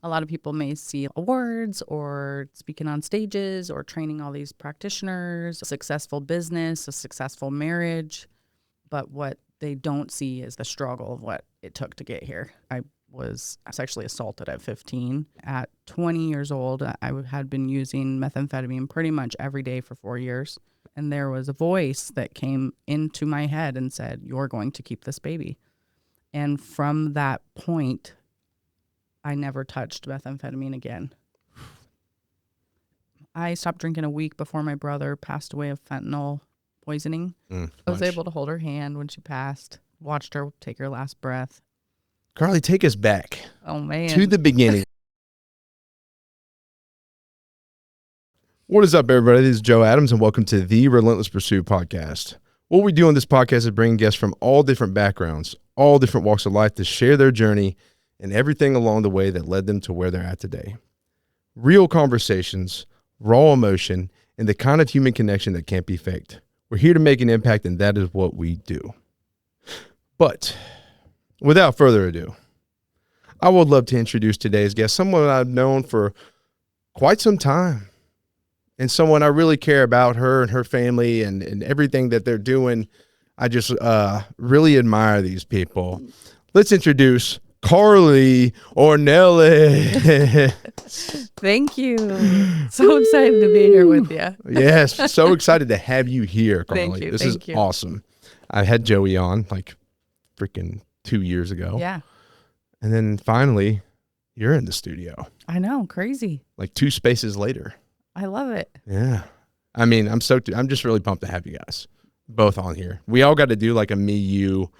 A lot of people may see awards or speaking on stages or training all these practitioners, a successful business, a successful marriage. But what they don't see is the struggle of what it took to get here. I was sexually assaulted at 15. At 20 years old, I had been using methamphetamine pretty much every day for 4 years. And there was a voice that came into my head and said, "You're going to keep this baby." And from that point, I never touched methamphetamine again. I stopped drinking a week before my brother passed away of fentanyl poisoning. I was able to hold her hand when she passed, watched her take her last breath. Carly, take us back. Oh, man. To the beginning. What is up, everybody? This is Joe Adams, and welcome to the Relentless Pursuit Podcast. What we do on this podcast is bring guests from all different backgrounds, all different walks of life to share their journey and everything along the way that led them to where they're at today. Real conversations, raw emotion, and the kind of human connection that can't be faked. We're here to make an impact, and that is what we do. But without further ado, I would love to introduce today's guest, someone I've known for quite some time, and someone I really care about, her and her family and everything that they're doing. I just really admire these people. Let's introduce Carly Ornelas. Thank you. So excited to be here with you. Yes, so excited to have you here, Carly. Thank you. This is awesome. I had Joey on like freaking 2 years ago. Yeah. And then finally, you're in the studio. I know. Crazy. Like 2 spaces later. I love it. Yeah. I mean, I'm stoked. I'm just really pumped to have you guys both on here. We all got to do like a me, you,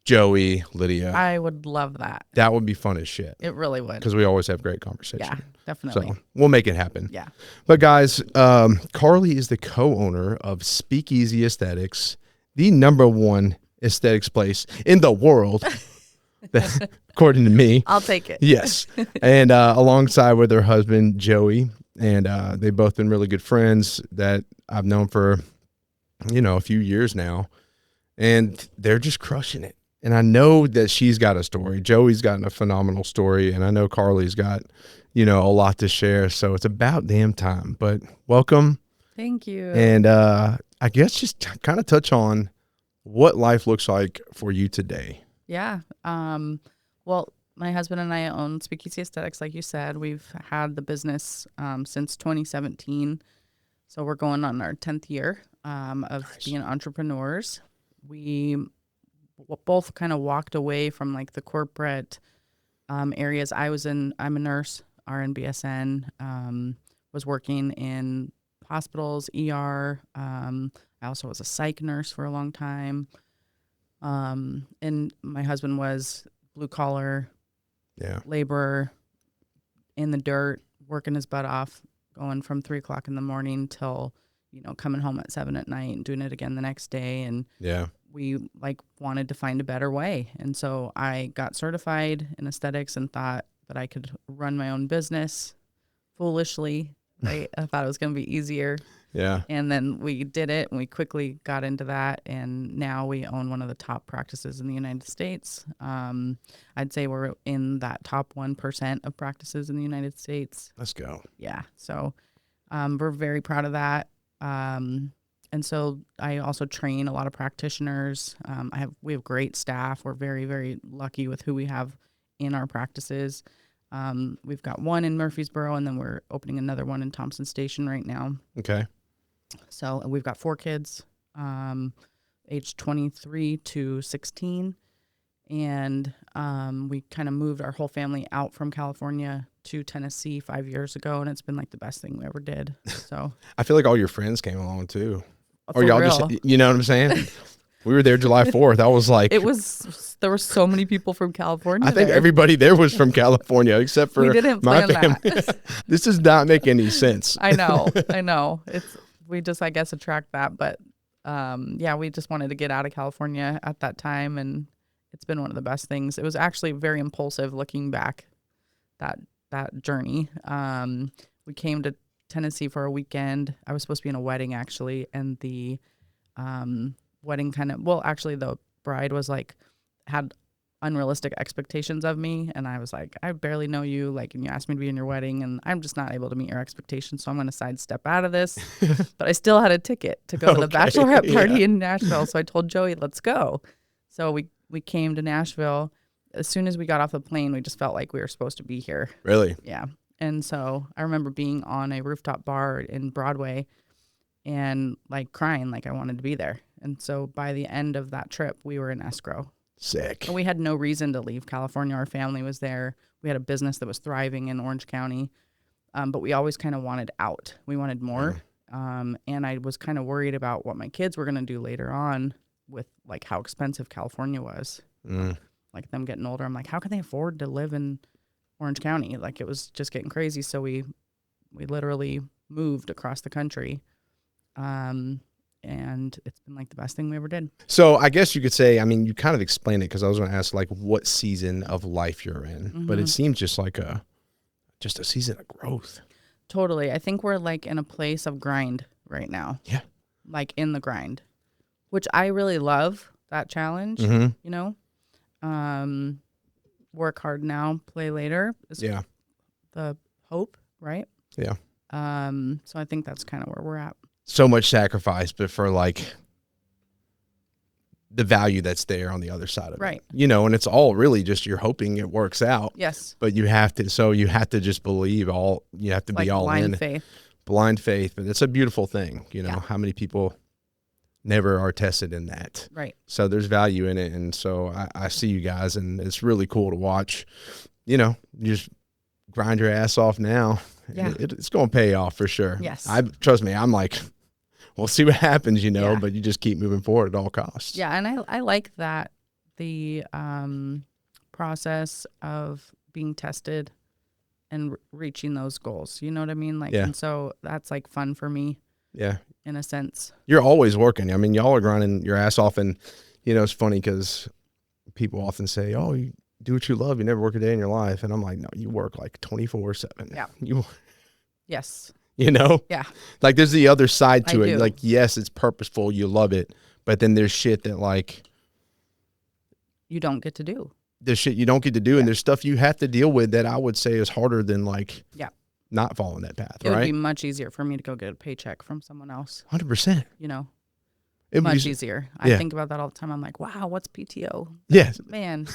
Joey, Lydia. I would love that. That would be fun as shit. It really would. Because we always have great conversation. Yeah, definitely. So we'll make it happen. Yeah. But guys, Carly is the co-owner of Speakeasy Aesthetics, the #1 aesthetics place in the world, according to me. I'll take it. Yes. And alongside with her husband, Joey. And they've both been really good friends that I've known for, a few years now. And they're just crushing it. And I know that she's got a story. Joey's got a phenomenal story. And I know Carly's got, a lot to share. So it's about damn time. But welcome. Thank you. And I guess just kind of touch on what life looks like for you today. Yeah. Well, my husband and I own Speakeasy Aesthetics, like you said. We've had the business since 2017. So we're going on our 10th year of being entrepreneurs. We both kind of walked away from like the corporate areas. I'm a nurse, RN, BSN, was working in hospitals, ER. I also was a psych nurse for a long time. And my husband was blue collar, laborer in the dirt, working his butt off, going from 3 o'clock in the morning till, coming home at 7 at night and doing it again the next day. And we wanted to find a better way. And so I got certified in aesthetics and thought that I could run my own business foolishly. Right? I thought it was going to be easier. Yeah. And then we did it and we quickly got into that. And now we own one of the top practices in the United States. I'd say we're in that top 1% of practices in the United States. Let's go. Yeah. So we're very proud of that. And so I also train a lot of practitioners. We have great staff. We're very, very lucky with who we have in our practices. We've got one in Murfreesboro, and then we're opening another one in Thompson Station right now. Okay. So we've got 4 kids, age 23 to 16. And we kind of moved our whole family out from California to Tennessee 5 years ago, and it's been like the best thing we ever did. So I feel like all your friends came along too. Or y'all real. just, you know what I'm saying? We were there July 4th. I was like, there were so many people from California. I think everybody there was from California except for we didn't my plan family. that. This does not make any sense. I know. We just, I guess, attract that. But we just wanted to get out of California at that time, and it's been one of the best things. It was actually very impulsive looking back that journey. We came to Tennessee for a weekend. I was supposed to be in a wedding actually, and the wedding the bride was had unrealistic expectations of me. And I was like, I barely know you. Like, and you asked me to be in your wedding and I'm just not able to meet your expectations. So I'm going to sidestep out of this. But I still had a ticket to go to the bachelorette party in Nashville. So I told Joey, let's go. So we came to Nashville. As soon as we got off the plane, we just felt like we were supposed to be here. Really? Yeah. And so I remember being on a rooftop bar in Broadway and like crying like I wanted to be there. And so by the end of that trip, we were in escrow. Sick. And we had no reason to leave California. Our family was there. We had a business that was thriving in Orange County. But we always kind of wanted out. We wanted more. And I was kind of worried about what my kids were going to do later on with like how expensive California was. Like them getting older. I'm like, how can they afford to live in Orange County? Like it was just getting crazy. So we literally moved across the country. And it's been like the best thing we ever did. So I guess you could say, I mean, you kind of explained it because I was going to ask like what season of life you're in, but it seems just like a season of growth. Totally. I think we're like in a place of grind right now. Yeah. Like in the grind, which I really love that challenge, you know, work hard now, play later is the hope. Right. Yeah. So I think that's kind of where we're at. So much sacrifice, but for like the value that's there on the other side of it. You know, and it's all really just you're hoping it works out. Yes. But you have to just believe you have to be all in. Blind faith. But it's a beautiful thing. You know, how many people never are tested in that. Right. So there's value in it. And so I see you guys and it's really cool to watch. You know, you just grind your ass off now. Yeah. It's going to pay off for sure. Yes. Trust me, I'm like, we'll see what happens, you know, but you just keep moving forward at all costs. Yeah, and I like that, the process of being tested and reaching those goals. You know what I mean? Like, and so that's like fun for me. Yeah. In a sense. You're always working. I mean, y'all are grinding your ass off. And, you know, it's funny because people often say, oh, you do what you love. You never work a day in your life. And I'm like, no, you work like 24/7. Yeah. Yes. You know? Yeah. Like there's the other side to it. Do. Like, yes, it's purposeful. You love it. But then there's shit that like. You don't get to do. There's shit you don't get to do. And there's stuff you have to deal with that I would say is harder than like. Yeah. Not following that path, it right? It would be much easier for me to go get a paycheck from someone else. 100%. You know? Much easier. I think about that all the time. I'm like, wow, what's PTO? Yes. Man.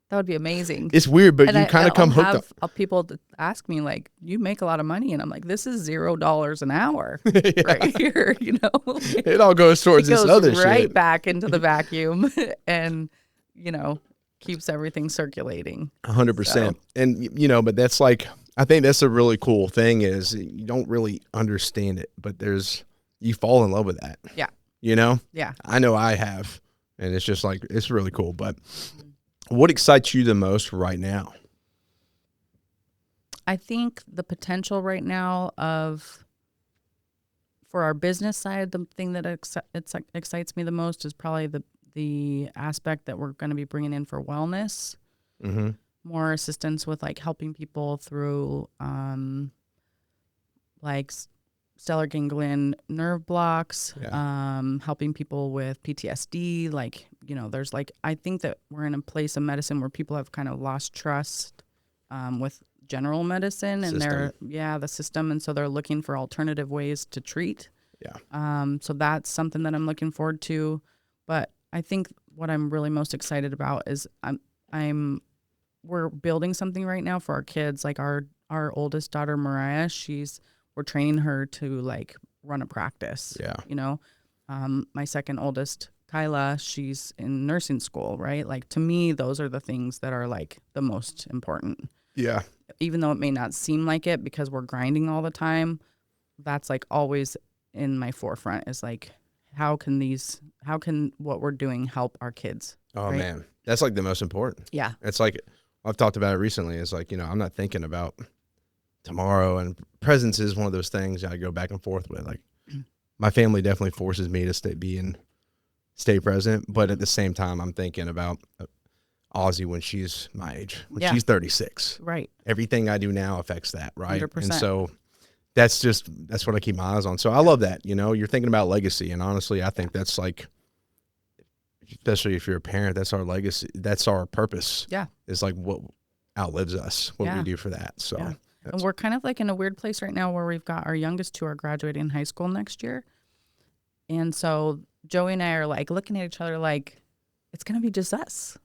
That would be amazing. It's weird, but you kind of come hooked up. People ask me like, you make a lot of money. And I'm like, this is $0 an hour right here, you know? It all goes towards this other shit. Right back into the vacuum and, you know, keeps everything circulating. 100%. So. And, you know, but that's like, I think that's a really cool thing is you don't really understand it, but you fall in love with that. Yeah. You know? Yeah. I know I have. And it's just like, it's really cool. But what excites you the most right now? I think the potential right now for our business side, the thing that excites me the most is probably the aspect that we're going to be bringing in for wellness. Mm-hmm. More assistance with like helping people through like stellar ganglion nerve blocks, helping people with PTSD. Like, you know, there's like, I think that we're in a place of medicine where people have kind of lost trust with general medicine and the system. And so they're looking for alternative ways to treat. Yeah. So that's something that I'm looking forward to. But I think what I'm really most excited about is we're building something right now for our kids. Like our oldest daughter, Mariah, we're training her to like run a practice. Yeah. You know, my second oldest, Kyla, she's in nursing school, right? Like to me, those are the things that are like the most important. Yeah. Even though it may not seem like it because we're grinding all the time, that's like always in my forefront is like, how can what we're doing help our kids? Oh, right? Man, that's like the most important. Yeah. It's like, I've talked about it recently. It's like, you know, I'm not thinking about tomorrow, and presence is one of those things I go back and forth with. Like my family definitely forces me to stay present. But at the same time, I'm thinking about Ozzy when she's my age, when she's 36. Right. Everything I do now affects that. Right. 100%. And so that's what I keep my eyes on. So I love that, you know, you're thinking about legacy. And honestly, I think that's like, especially if you're a parent, that's our legacy. That's our purpose. Yeah. It's like what outlives us, what we Yeah. do for that. So, Yeah. And we're kind of like in a weird place right now where we've got our youngest two are graduating high school next year. And so Joey and I are like looking at each other like, it's going to be just us.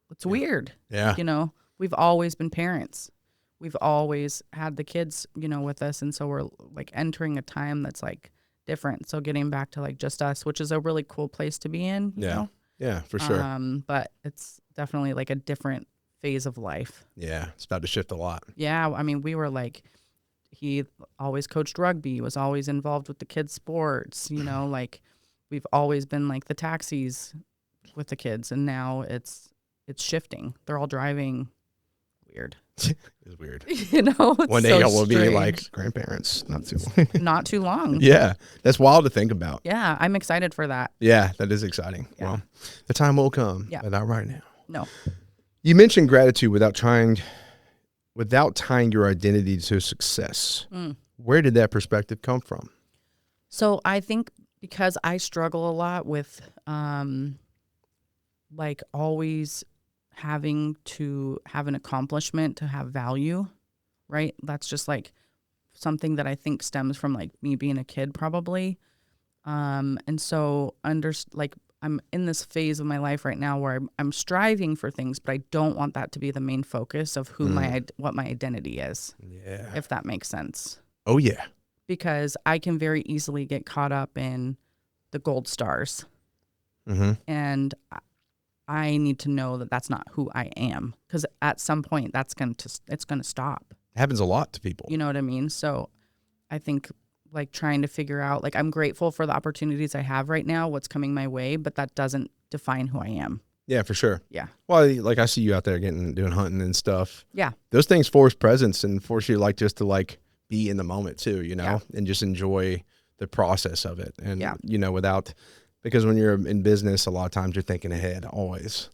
It's weird. Yeah. You know, we've always been parents. We've always had the kids, you know, with us. And so we're like entering a time that's like different. So getting back to like just us, which is a really cool place to be in, you know? Yeah, for sure. But it's definitely like a different phase of life. Yeah, it's about to shift a lot. Yeah, I mean, we were like, he always coached rugby, was always involved with the kids' sports, you know, like we've always been like the taxis with the kids, and now it's shifting. They're all driving. Weird. It's weird. You know, it's One day so y'all will be strange. like grandparents, not too long. Not too long. Yeah, that's wild to think about. Yeah, I'm excited for that. Yeah, that is exciting. Yeah. Well, the time will come, Yeah. but not right now. No. You mentioned gratitude without tying your identity to success. Where did that perspective come from? So I think because I struggle a lot with like always having to have an accomplishment to have value, right? That's just like something that I think stems from like me being a kid probably. And so I'm in this phase of my life right now where I'm striving for things, but I don't want that to be the main focus of who what my identity is. Yeah. If that makes sense. Oh, yeah. Because I can very easily get caught up in the gold stars. Mm-hmm. And I need to know that that's not who I am, because at some point it's going to stop. It happens a lot to people. You know what I mean? So I think like trying to figure out, like, I'm grateful for the opportunities I have right now, what's coming my way, but that doesn't define who I am. Yeah, for sure. Yeah. Well, like I see you out there doing hunting and stuff. Yeah. Those things force presence and force you like just to like be in the moment too, you know, and just enjoy the process of it. And, you know, because when you're in business, a lot of times you're thinking ahead, always.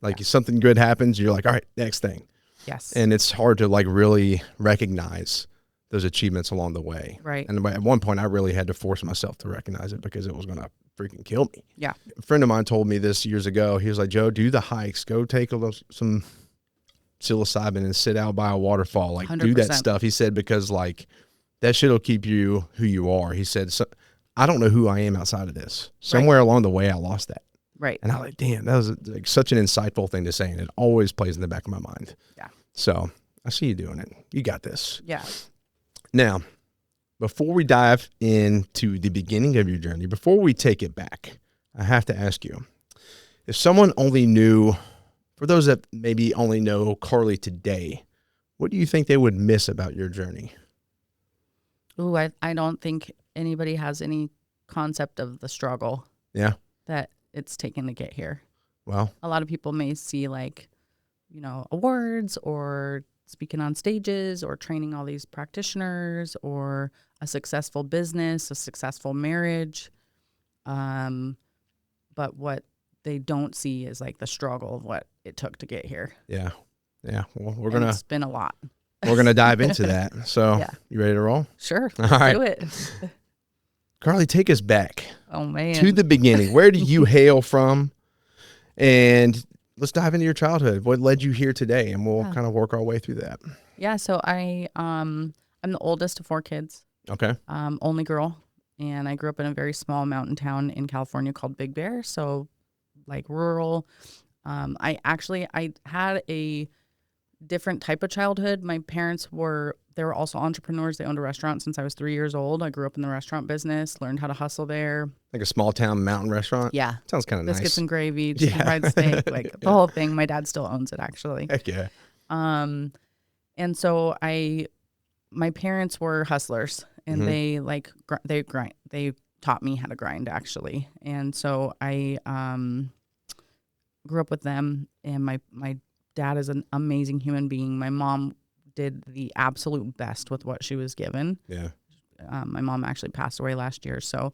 Like if something good happens, you're like, all right, next thing. Yes. And it's hard to like really recognize those achievements along the way. Right. And at one point I really had to force myself to recognize it because it was going to freaking kill me. Yeah. A friend of mine told me this years ago. He was like, Joe, do the hikes, go take some psilocybin and sit out by a waterfall. Like 100%. Do that stuff. He said, because like that shit will keep you who you are. He said, so, I don't know who I am outside of this. Somewhere along the way, I lost that. Right. And I was like, damn, that was like such an insightful thing to say. And it always plays in the back of my mind. Yeah. So I see you doing it. You got this. Yeah. Now, before we dive into the beginning of your journey, before we take it back, I have to ask you, if someone only knew, for those that maybe only know Carly today, what do you think they would miss about your journey? Ooh, I don't think anybody has any concept of the struggle. Yeah. That it's taken to get here. Well, a lot of people may see like, you know, awards or speaking on stages or training all these practitioners or a successful business, a successful marriage. But what they don't see is like the struggle of what it took to get here. Yeah. Yeah. Well, it's been a lot. We're going to dive into that. So you ready to roll? Sure. All right. Do it. Carly, take us back. Oh man. To the beginning. Where do you hail from? And let's dive into your childhood. What led you here today? And we'll kind of work our way through that. Yeah. So I'm the oldest of 4 kids. Okay. Only girl. And I grew up in a very small mountain town in California called Big Bear. So like rural. I had a different type of childhood. My parents were also entrepreneurs. They owned a restaurant since I was 3 years old. I grew up in the restaurant business, learned how to hustle there. Like a small town mountain restaurant? Yeah. Sounds kind of nice. Biscuits and gravy, chicken fried steak, like the whole thing. My dad still owns it, actually. Heck yeah. And so my parents were hustlers, and they taught me how to grind, actually. And so I grew up with them, and my dad is an amazing human being. My mom did the absolute best with what she was given. Yeah. My mom actually passed away last year. So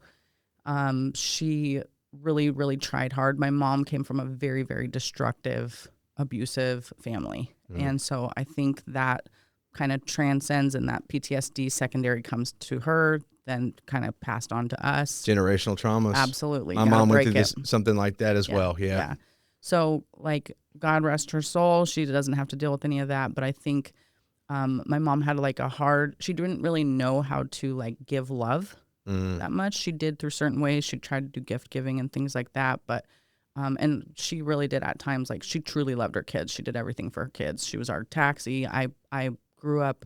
she really, really tried hard. My mom came from a very, very destructive, abusive family. And so I think that kind of transcends, and that PTSD secondary comes to her then kind of passed on to us. Generational traumas. Absolutely. My mom went through something like that as well. Yeah. So like, God rest her soul. She doesn't have to deal with any of that. But I think my mom had like she didn't really know how to like give love that much. She did through certain ways. She tried to do gift giving and things like that. But, and she really did at times, like she truly loved her kids. She did everything for her kids. She was our taxi. I grew up,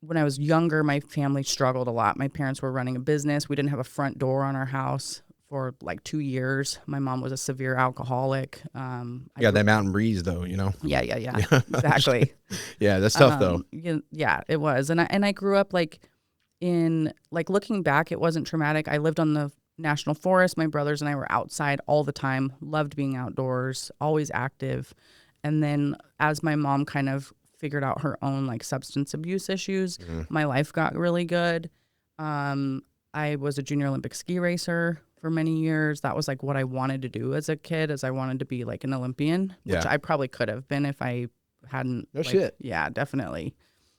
when I was younger, my family struggled a lot. My parents were running a business. We didn't have a front door on our house for like 2 years. My mom was a severe alcoholic. That mountain breeze though, you know? Yeah. Exactly. Yeah, that's tough though. Yeah, it was. And I grew up like looking back, it wasn't traumatic. I lived on the national forest. My brothers and I were outside all the time, loved being outdoors, always active. And then as my mom kind of figured out her own like substance abuse issues, my life got really good. I was a junior Olympic ski racer for many years. That was like what I wanted to do as a kid, as I wanted to be like an Olympian, which I probably could have been if I hadn't. No shit. Yeah, definitely.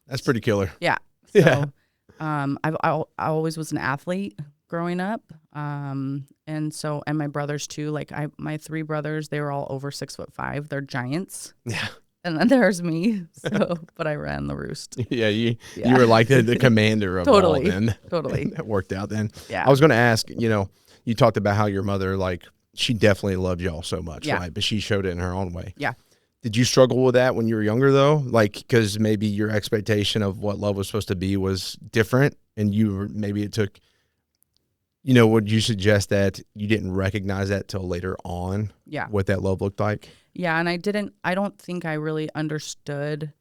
That's pretty killer. Yeah. So, I always was an athlete growing up. And my brothers too, like my 3 brothers, they were all over 6'5". They're giants. Yeah. And then there's me. So, but I ran the roost. Yeah. You were like the commander of all then. Totally. That worked out then. Yeah. I was going to ask, you talked about how your mother, like, she definitely loved y'all so much, right? But she showed it in her own way. Yeah. Did you struggle with that when you were younger, though? Like, because maybe your expectation of what love was supposed to be was different, and maybe it took, would you suggest that you didn't recognize that till later on? Yeah. What that love looked like? Yeah, and I don't think I really understood,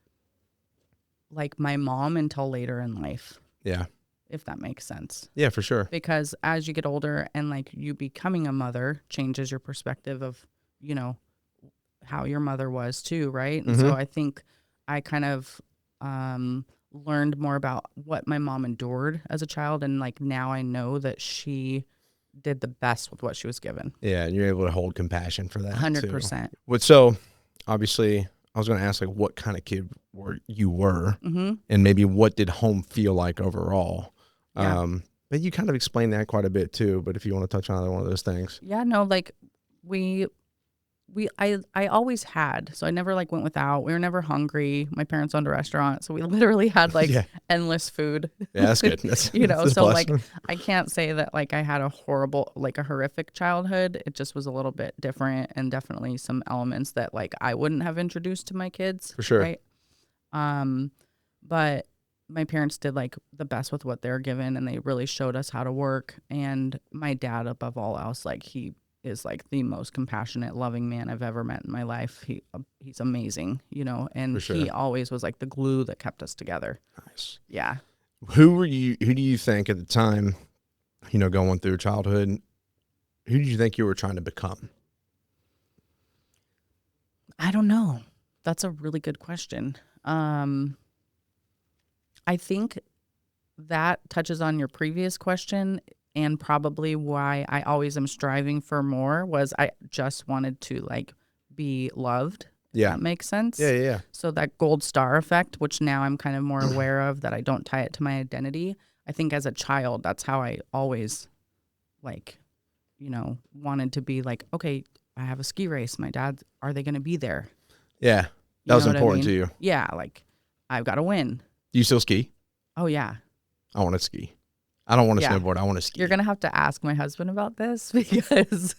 like, my mom until later in life. Yeah. If that makes sense. Yeah, for sure. Because as you get older and, like, you becoming a mother changes your perspective of, how your mother was too, right? And so I think I kind of learned more about what my mom endured as a child, and like now I know that she did the best with what she was given. Yeah, and you're able to hold compassion for that. 100%. So obviously, I was going to ask like what kind of kid you were, and maybe what did home feel like overall. Yeah. But you kind of explained that quite a bit too. But if you want to touch on either one of those things, yeah, no, like I always had, so I never like went without. We were never hungry. My parents owned a restaurant, so we literally had like endless food. Yeah, that's good. That's, that's so like I can't say that like I had a horrific childhood. It just was a little bit different, and definitely some elements that like I wouldn't have introduced to my kids. For sure. Right. But my parents did like the best with what they were given, and they really showed us how to work. And my dad, above all else, like he is like the most compassionate, loving man I've ever met in my life. He's amazing, and he always was like the glue that kept us together. Nice. Yeah. Who do you think at the time, going through childhood, who did you think you were trying to become? I don't know. That's a really good question. I think that touches on your previous question. And probably why I always am striving for more was I just wanted to like be loved. Yeah. That makes sense. Yeah. So that gold star effect, which now I'm kind of more aware of, that I don't tie it to my identity. I think as a child, that's how I always like, wanted to be like, okay, I have a ski race. My dad, are they going to be there? Yeah. That was important to you. Yeah. Like I've got to win. Do you still ski? Oh yeah. I want to ski. I don't want to snowboard. I want to ski. You're going to have to ask my husband about this because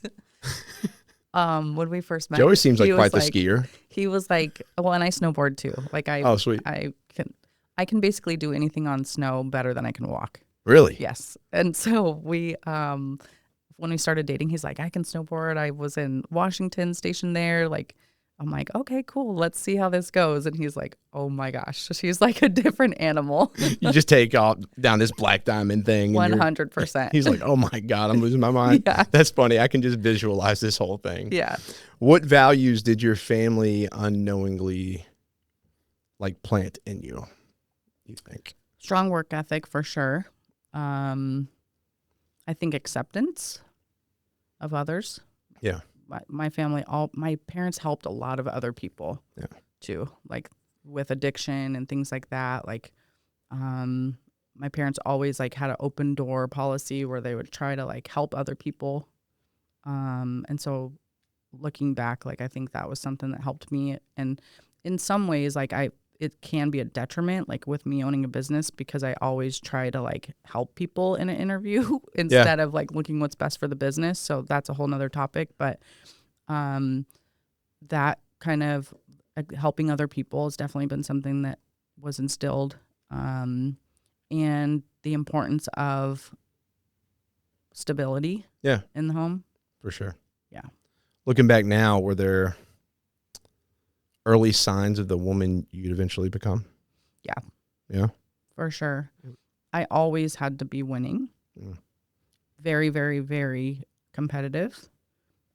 when we first met, Joey seems like quite the skier. He was like, well, and I snowboard too. Like oh, sweet. I can basically do anything on snow better than I can walk. Really? Yes. And so we, when we started dating, he's like, I can snowboard. I was in Washington stationed there. Like, I'm like, okay, cool. Let's see how this goes. And he's like, oh my gosh, she's like a different animal. You just take off down this black diamond thing. 100%. He's like, oh my God, I'm losing my mind. Yeah. That's funny. I can just visualize this whole thing. Yeah. What values did your family unknowingly like plant in you think? Strong work ethic for sure. I think acceptance of others. Yeah. My family, my parents helped a lot of other people too, like with addiction and things like that. Like, my parents always like had an open door policy where they would try to like help other people. And so looking back, like I think that was something that helped me. And in some ways, like it can be a detriment, like with me owning a business, because I always try to like help people in an interview instead of like looking what's best for the business. So that's a whole nother topic. But that kind of helping other people has definitely been something that was instilled. And the importance of stability in the home. For sure. Yeah. Looking back now, were there early signs of the woman you'd eventually become? Yeah. Yeah. For sure. I always had to be winning. Very, very, very competitive.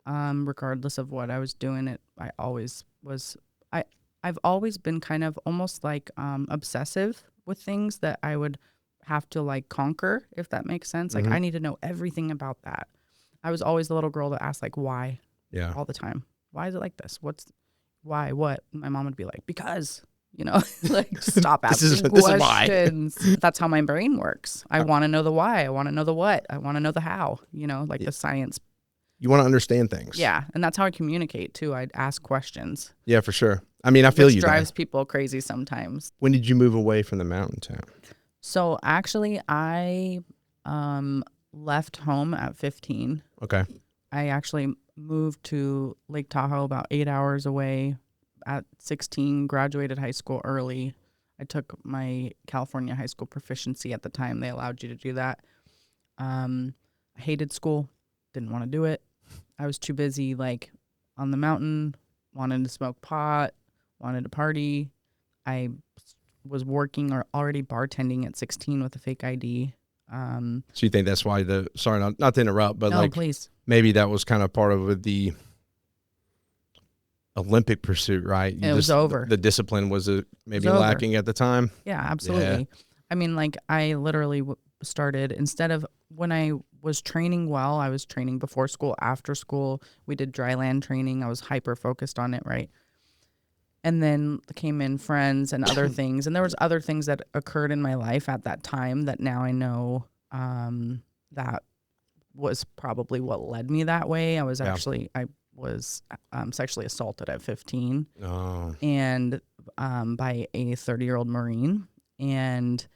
Regardless of what I was doing, I always was. I've always been kind of almost like obsessive with things that I would have to like conquer, if that makes sense. Like I need to know everything about that. I was always the little girl that asked like why all the time. Why is it like this? Why? What? My mom would be like, because, like stop asking questions. That's how my brain works. I want to know the why. I want to know the what. I want to know the how, like the science. You want to understand things. Yeah. And that's how I communicate too. I'd ask questions. Yeah, for sure. I mean, I feel you. Which drives people crazy sometimes. When did you move away from the mountain town? So actually I left home at 15. Okay. I actually moved to Lake Tahoe, about 8 hours away. At 16, graduated high school early. I took my California high school proficiency at the time. They allowed you to do that. I hated school. Didn't want to do it. I was too busy, like, on the mountain, wanted to smoke pot, wanted to party. I was working or already bartending at 16 with a fake ID. So you think that's why sorry, not to interrupt, but no, please. Maybe that was kind of part of the Olympic pursuit, right? It was over. The discipline was maybe lacking at the time. Yeah, absolutely. Yeah. I mean, like I literally started, instead of when I was training well, I was training before school, after school. We did dry land training. I was hyper focused on it, right? And then came in friends and other things. And there was other things that occurred in my life at that time that now I know that was probably what led me that way. I was sexually assaulted at 15 and by a 30-year-old Marine and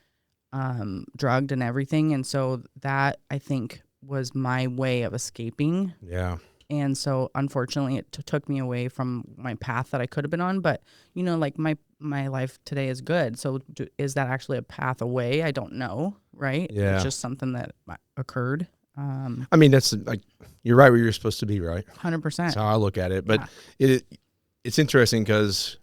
drugged and everything. And so that, I think, was my way of escaping. Yeah. And so, unfortunately, it took me away from my path that I could have been on. But, like my life today is good. So is that actually a path away? I don't know, right? Yeah. It's just something that occurred. I mean, that's like, you're right where you're supposed to be, right? 100%. That's how I look at it. But it's interesting because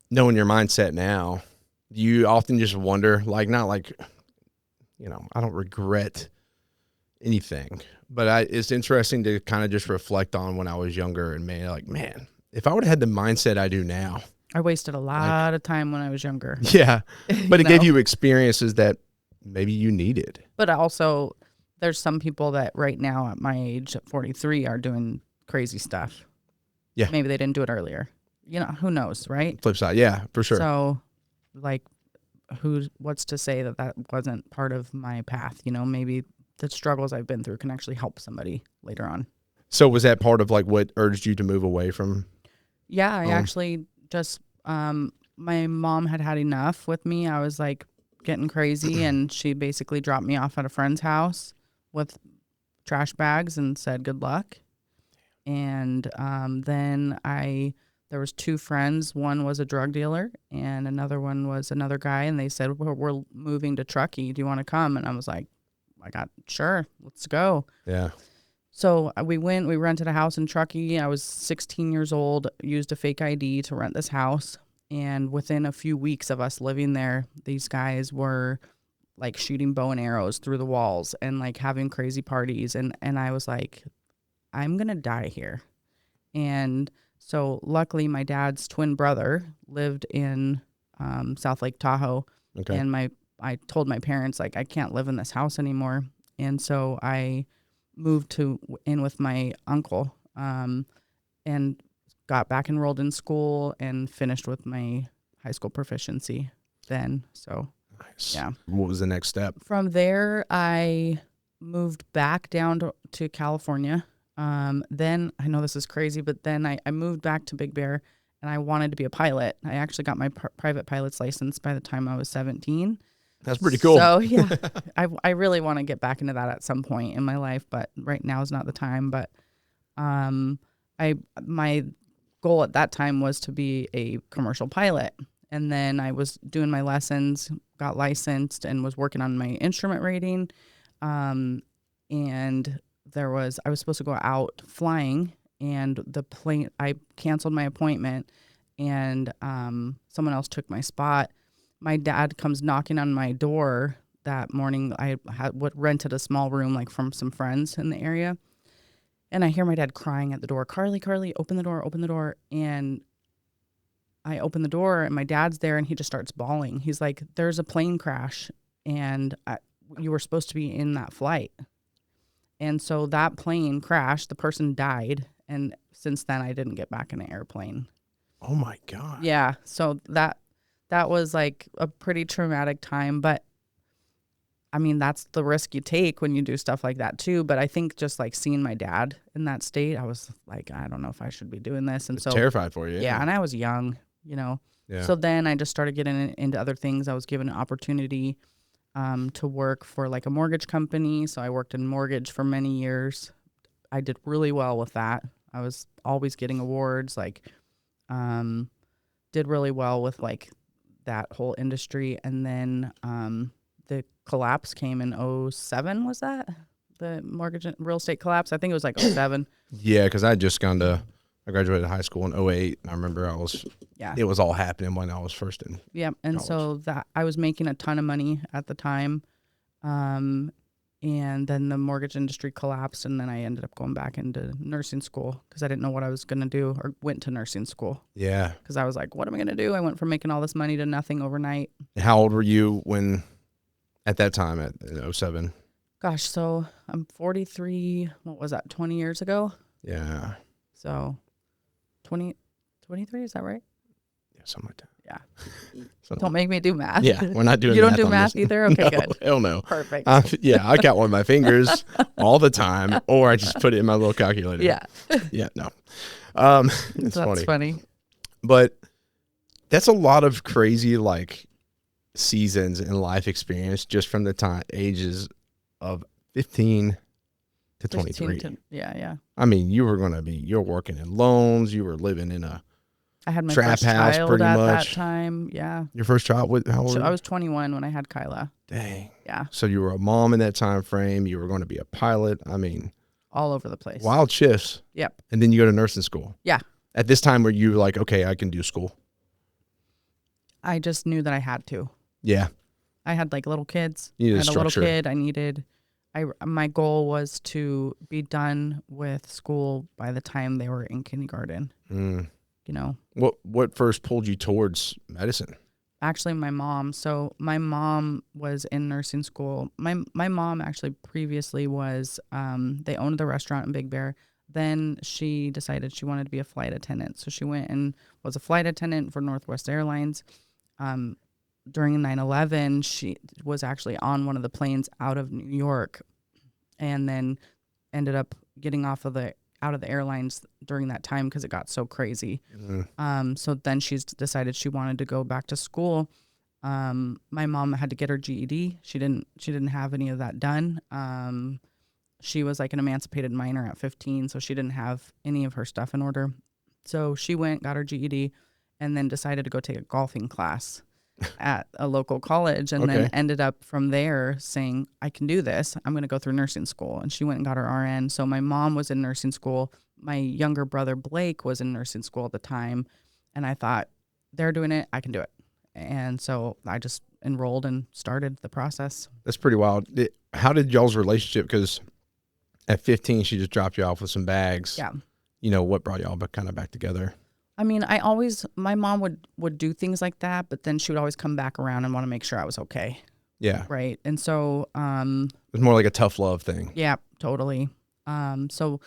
knowing your mindset now, you often just wonder, like, not like, I don't regret anything. But it's interesting to kind of just reflect on when I was younger and man, if I would have had the mindset I do now. I wasted a lot of time when I was younger. Yeah. But it gave you experiences that maybe you needed. But also, there's some people that right now at my age, at 43, are doing crazy stuff. Yeah. Maybe they didn't do it earlier. Who knows, right? Flip side. Yeah, for sure. So, like, what's to say that wasn't part of my path? Maybe the struggles I've been through can actually help somebody later on. So was that part of like what urged you to move away from? Yeah, I actually just, my mom had enough with me. I was like getting crazy and she basically dropped me off at a friend's house with trash bags and said, good luck. And then there was two friends. One was a drug dealer and another one was another guy. And they said, we're moving to Truckee. Do you want to come? And I was like, sure, let's go. Yeah. So we rented a house in Truckee. I was 16 years old, used a fake ID to rent this house. And within a few weeks of us living there, these guys were like shooting bow and arrows through the walls and like having crazy parties. And I was like, I'm going to die here. And so luckily my dad's twin brother lived in South Lake Tahoe. Okay. And I told my parents, like, I can't live in this house anymore. And so I moved in with my uncle and got back enrolled in school and finished with my high school proficiency then. So Nice. Yeah. What was the next step? From there, I moved back down to California. Then, I know this is crazy, but then I moved back to Big Bear, and I wanted to be a pilot. I actually got my private pilot's license by the time I was 17. That's pretty cool. So, yeah, I really want to get back into that at some point in my life, but right now is not the time. But my goal at that time was to be a commercial pilot. And then I was doing my lessons, got licensed, and was working on my instrument rating. And I was supposed to go out flying, and I canceled my appointment, and someone else took my spot. My dad comes knocking on my door that morning. I rented a small room from some friends in the area. And I hear my dad crying at the door, Carly, open the door. And I open the door, and my dad's there, and he just starts bawling. He's like, there's a plane crash, and you were supposed to be in that flight. And so that plane crashed. The person died. And since then, I didn't get back in an airplane. Oh, my God. Yeah. So that was a pretty traumatic time. But, I mean, that's the risk you take when you do stuff like that, too. But I think just seeing my dad in that state, I was like, I don't know if I should be doing this. And it's terrified for you. Yeah. And I was young. Yeah. So then I just started getting into other things. I was given an opportunity to work for a mortgage company. So I worked in mortgage for many years. I did really well with that. I was always getting awards, did really well with that whole industry. And then the collapse came in 2007, was that? The mortgage and real estate collapse? I think it was 2007. Yeah, because I graduated high school in 2008. And I remember it was all happening when I was first in and college. So that I was making a ton of money at the time. And then the mortgage industry collapsed, and then I ended up going back into nursing school because I didn't know what I was going to do, or went to nursing school. Yeah. Because I was like, what am I going to do? I went from making all this money to nothing overnight. How old were you at that time, at 2007? Gosh, so I'm 43, what was that, 20 years ago? Yeah. So 23, is that right? Yeah, something like that. Yeah. Don't make me do math. Yeah, we're not doing math. You don't do math either? Okay, no, good. Hell no. Perfect. Yeah, I got one of my fingers all the time, or I just put it in my little calculator. Yeah. Yeah, no. It's That's funny. But that's a lot of crazy seasons in life experience just from the ages of 15 to 23. Yeah. I mean, you're working in loans, you were living in a I had my trap first house child pretty at much. that time. Yeah. Your first child, how old? So I was 21 when I had Kyla. Dang. Yeah. So you were a mom in that time frame. You were going to be a pilot. I mean, all over the place. Wild shifts. Yep. And then you go to nursing school. Yeah. At this time, were you like, okay, I can do school? I just knew that I had to. Yeah. I had little kids. You needed I had structure. A little kid. My goal was to be done with school by the time they were in kindergarten. What first pulled you towards medicine? Actually, my mom. So my mom was in nursing school. My mom actually previously was, they owned the restaurant in Big Bear. Then she decided she wanted to be a flight attendant. So she went and was a flight attendant for Northwest Airlines. During 9/11, she was actually on one of the planes out of New York, and then ended up getting out of the airlines during that time because it got so crazy. Mm-hmm. So then she's decided she wanted to go back to school. My mom had to get her GED. She didn't have any of that done. She was an emancipated minor at 15, so she didn't have any of her stuff in order. So she went, got her GED, and then decided to go take a golfing class at a local college, and then ended up from there saying, I can do this. I'm going to go through nursing school. And she went and got her RN. So my mom was in nursing school. My younger brother, Blake, was in nursing school at the time. And I thought, they're doing it, I can do it. And so I just enrolled and started the process. That's pretty wild. How did y'all's relationship, because at 15, she just dropped you off with some bags. Yeah. What brought y'all kind of back together? I mean, my mom would do things like that, but then she would always come back around and want to make sure I was okay. Yeah. Right. And so, it was more like a tough love thing. Yeah, totally. So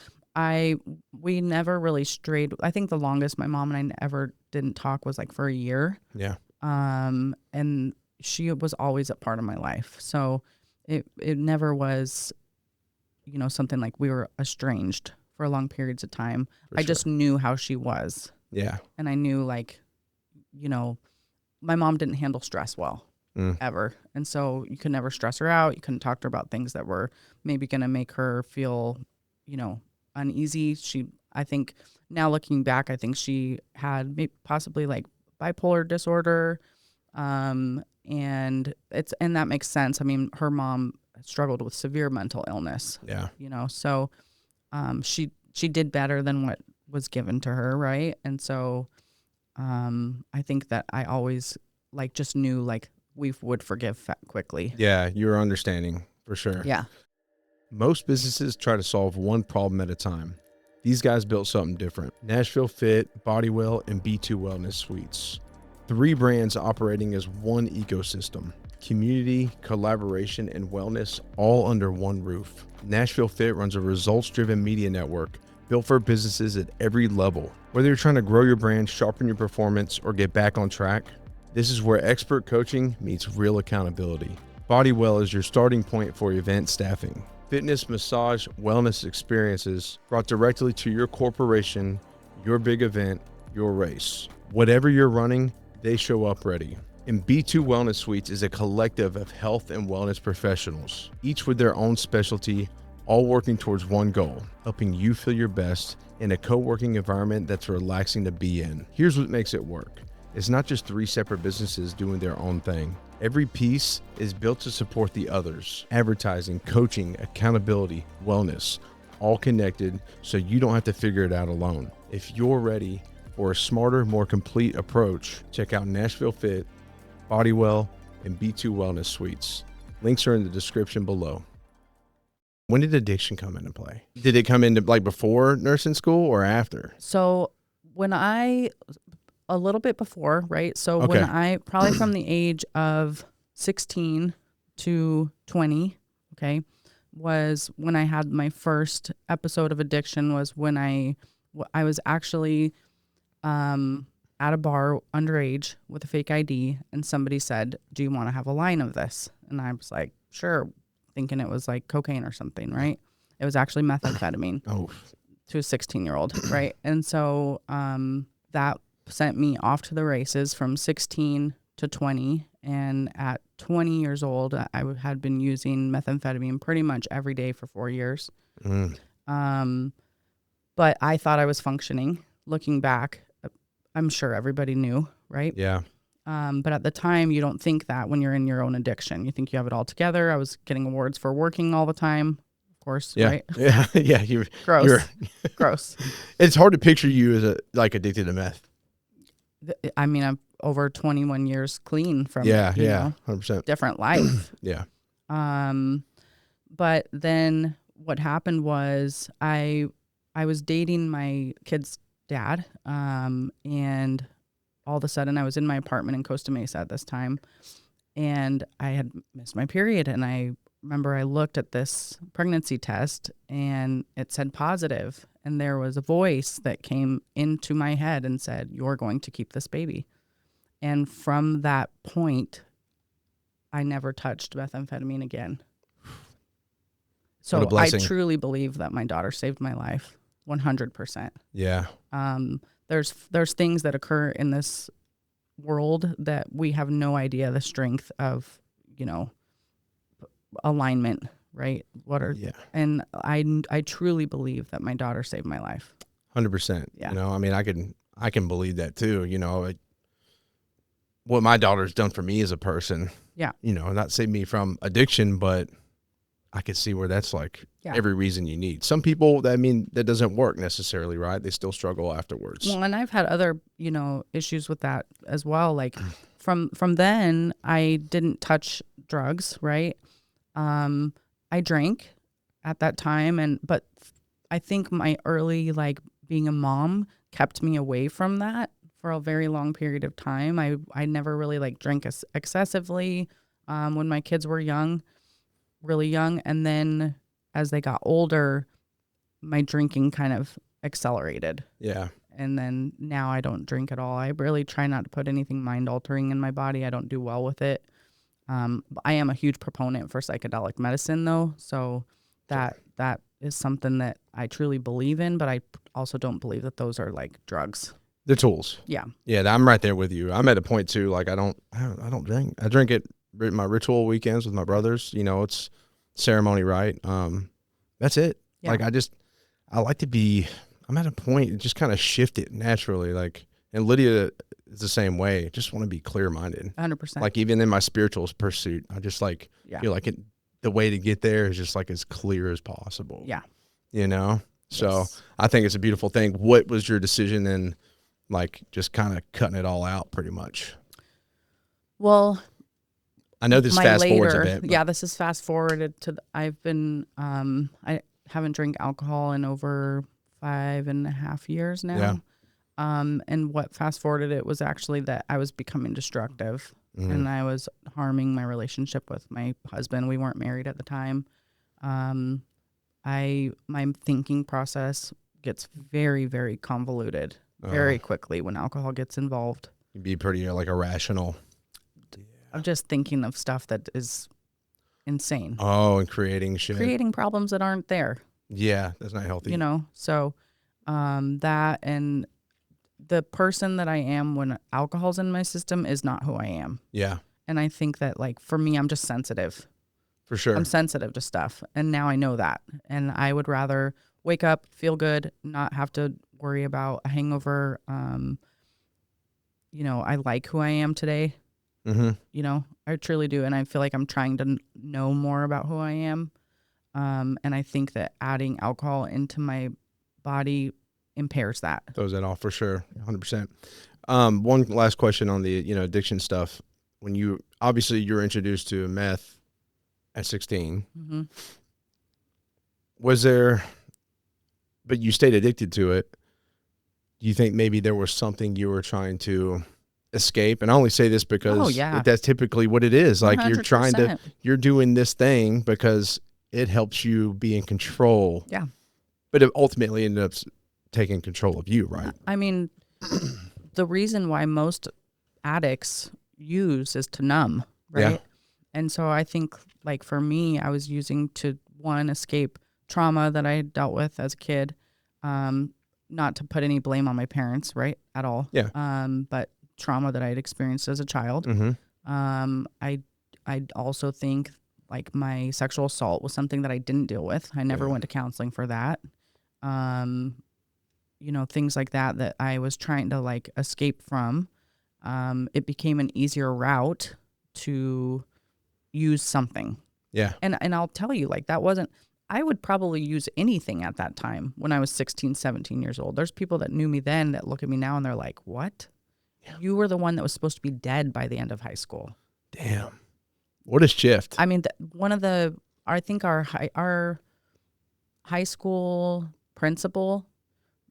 we never really strayed. I think the longest my mom and I ever didn't talk was for a year. Yeah. And she was always a part of my life. So it never was, something like we were estranged for long periods of time. I just knew how she was. Yeah. And I knew my mom didn't handle stress well ever. And so you could never stress her out. You couldn't talk to her about things that were maybe going to make her feel, uneasy. I think now looking back, I think she had possibly like bipolar disorder. And that makes sense. I mean, her mom struggled with severe mental illness. Yeah. So she did better than what was given to her, right? And so I think that I always just knew we would forgive quickly. Yeah, you're understanding for sure. Yeah. Most businesses try to solve one problem at a time. These guys built something different. Nashville Fit, Bodywell, and B2 Wellness Suites. 3 brands operating as one ecosystem. Community, collaboration, and wellness all under one roof. Nashville Fit runs a results-driven media network built for businesses at every level. Whether you're trying to grow your brand, sharpen your performance, or get back on track, this is where expert coaching meets real accountability. Bodywell is your starting point for event staffing. Fitness, massage, wellness experiences brought directly to your corporation, your big event, your race. Whatever you're running, they show up ready. And B2 Wellness Suites is a collective of health and wellness professionals, each with their own specialty, all working towards one goal, helping you feel your best in a co-working environment that's relaxing to be in. Here's what makes it work. It's not just 3 separate businesses doing their own thing. Every piece is built to support the others. Advertising, coaching, accountability, wellness, all connected so you don't have to figure it out alone. If you're ready for a smarter, more complete approach, check out Nashville Fit, Bodywell, and B2 Wellness Suites. Links are in the description below. When did addiction come into play? Did it come into before nursing school or after? So a little bit before, right? So when I, probably from the age of 16 to 20, okay, was when I had my first episode of addiction. Was when I was actually at a bar underage with a fake ID, and somebody said, "Do you want to have a line of this?" And I was like, "Sure," thinking it was like cocaine or something, right? It was actually methamphetamine to a 16-year-old, right? And so that sent me off to the races from 16 to 20. And at 20 years old, I had been using methamphetamine pretty much every day for 4 years. But I thought I was functioning. Looking back, I'm sure everybody knew, right? Yeah. But at the time, you don't think that when you're in your own addiction. You think you have it all together. I was getting awards for working all the time, of course, right? Yeah. Yeah. Gross. Gross. It's hard to picture you as addicted to meth. I mean, I'm over 21 years clean from 100%. different life. Yeah. But then what happened was I was dating my kid's dad, and all of a sudden I was in my apartment in Costa Mesa at this time, and I had missed my period, and I remember I looked at this pregnancy test and it said positive, and there was a voice that came into my head and said, "You're going to keep this baby." And from that point, I never touched methamphetamine again. So I truly believe that my daughter saved my life 100%. Yeah. There's things that occur in this world that we have no idea the strength of, alignment, right? And I truly believe that my daughter saved my life. 100%. Yeah. I mean, I can believe that too. What my daughter's done for me as a person. Yeah. Not save me from addiction, but I could see where that's every reason you need. Some people, that doesn't work necessarily, right? They still struggle afterwards. Well, and I've had other, issues with that as well. Like from then, I didn't touch drugs, right? I drank at that time, but I think my early being a mom kept me away from that for a very long period of time. I never really drank excessively when my kids were really young, and then as they got older, my drinking kind of accelerated. Yeah. And then now I don't drink at all. I really try not to put anything mind altering in my body. I don't do well with it. I am a huge proponent for psychedelic medicine, though. So that is something that I truly believe in, but I also don't believe that those are like drugs. They're tools. Yeah. Yeah, I'm right there with you. I'm at a point too. Like I don't drink. I drink it my ritual weekends with my brothers. You know, it's ceremony, right? That's it. Yeah. Like I like to be. I'm at a point. Just kind of shift it naturally. Like, and Lydia is the same way. Just want to be clear minded. 100%. Like even in my spiritual pursuit, I just like feel like the way to get there is just like as clear as possible. Yeah. You know. So Yes. I think it's a beautiful thing. What was your decision in? Like just kind of cutting it all out pretty much. Well, I know this fast forwards a bit. Yeah, this is fast forwarded to, I've been, I haven't drank alcohol in over 5.5 years now. Yeah. And what fast forwarded it was actually that I was becoming destructive and I was harming my relationship with my husband. We weren't married at the time. My thinking process gets very, very convoluted very quickly when alcohol gets involved. You'd be pretty like irrational. I'm just thinking of stuff that is insane. Oh, and creating shit. Creating problems that aren't there. Yeah, that's not healthy. You know, so that and the person that I am when alcohol's in my system is not who I am. Yeah. And I think that like for me, I'm just sensitive. For sure. I'm sensitive to stuff. And now I know that. And I would rather wake up, feel good, not have to worry about a hangover. You know, I like who I am today. Mm-hmm. You know, I truly do. And I feel like I'm trying to know more about who I am. And I think that adding alcohol into my body impairs that. Throws that off for sure. 100%. One last question on the, addiction stuff. When you were introduced to meth at 16, Mm-hmm. was there, but you stayed addicted to it. Do you think maybe there was something you were trying to escape? And I only say this because that's typically what it is. Like 100%. you're doing this thing because it helps you be in control. Yeah. But it ultimately ended up taking control of you, right? I mean, the reason why most addicts use is to numb, right? Yeah. And so I think like for me, I was using to escape trauma that I dealt with as a kid. Not to put any blame on my parents, right? At all. Yeah. But trauma that I had experienced as a child. Mm-hmm. I also think like my sexual assault was something that I didn't deal with. I never went to counseling for that. Things like that I was trying to like escape from. It became an easier route to use something. Yeah. And I'll tell you, like I would probably use anything at that time when I was 16, 17 years old. There's people that knew me then that look at me now and they're like, what? Yeah. You were the one that was supposed to be dead by the end of high school. Damn. What a shift. I mean, I think our high school principal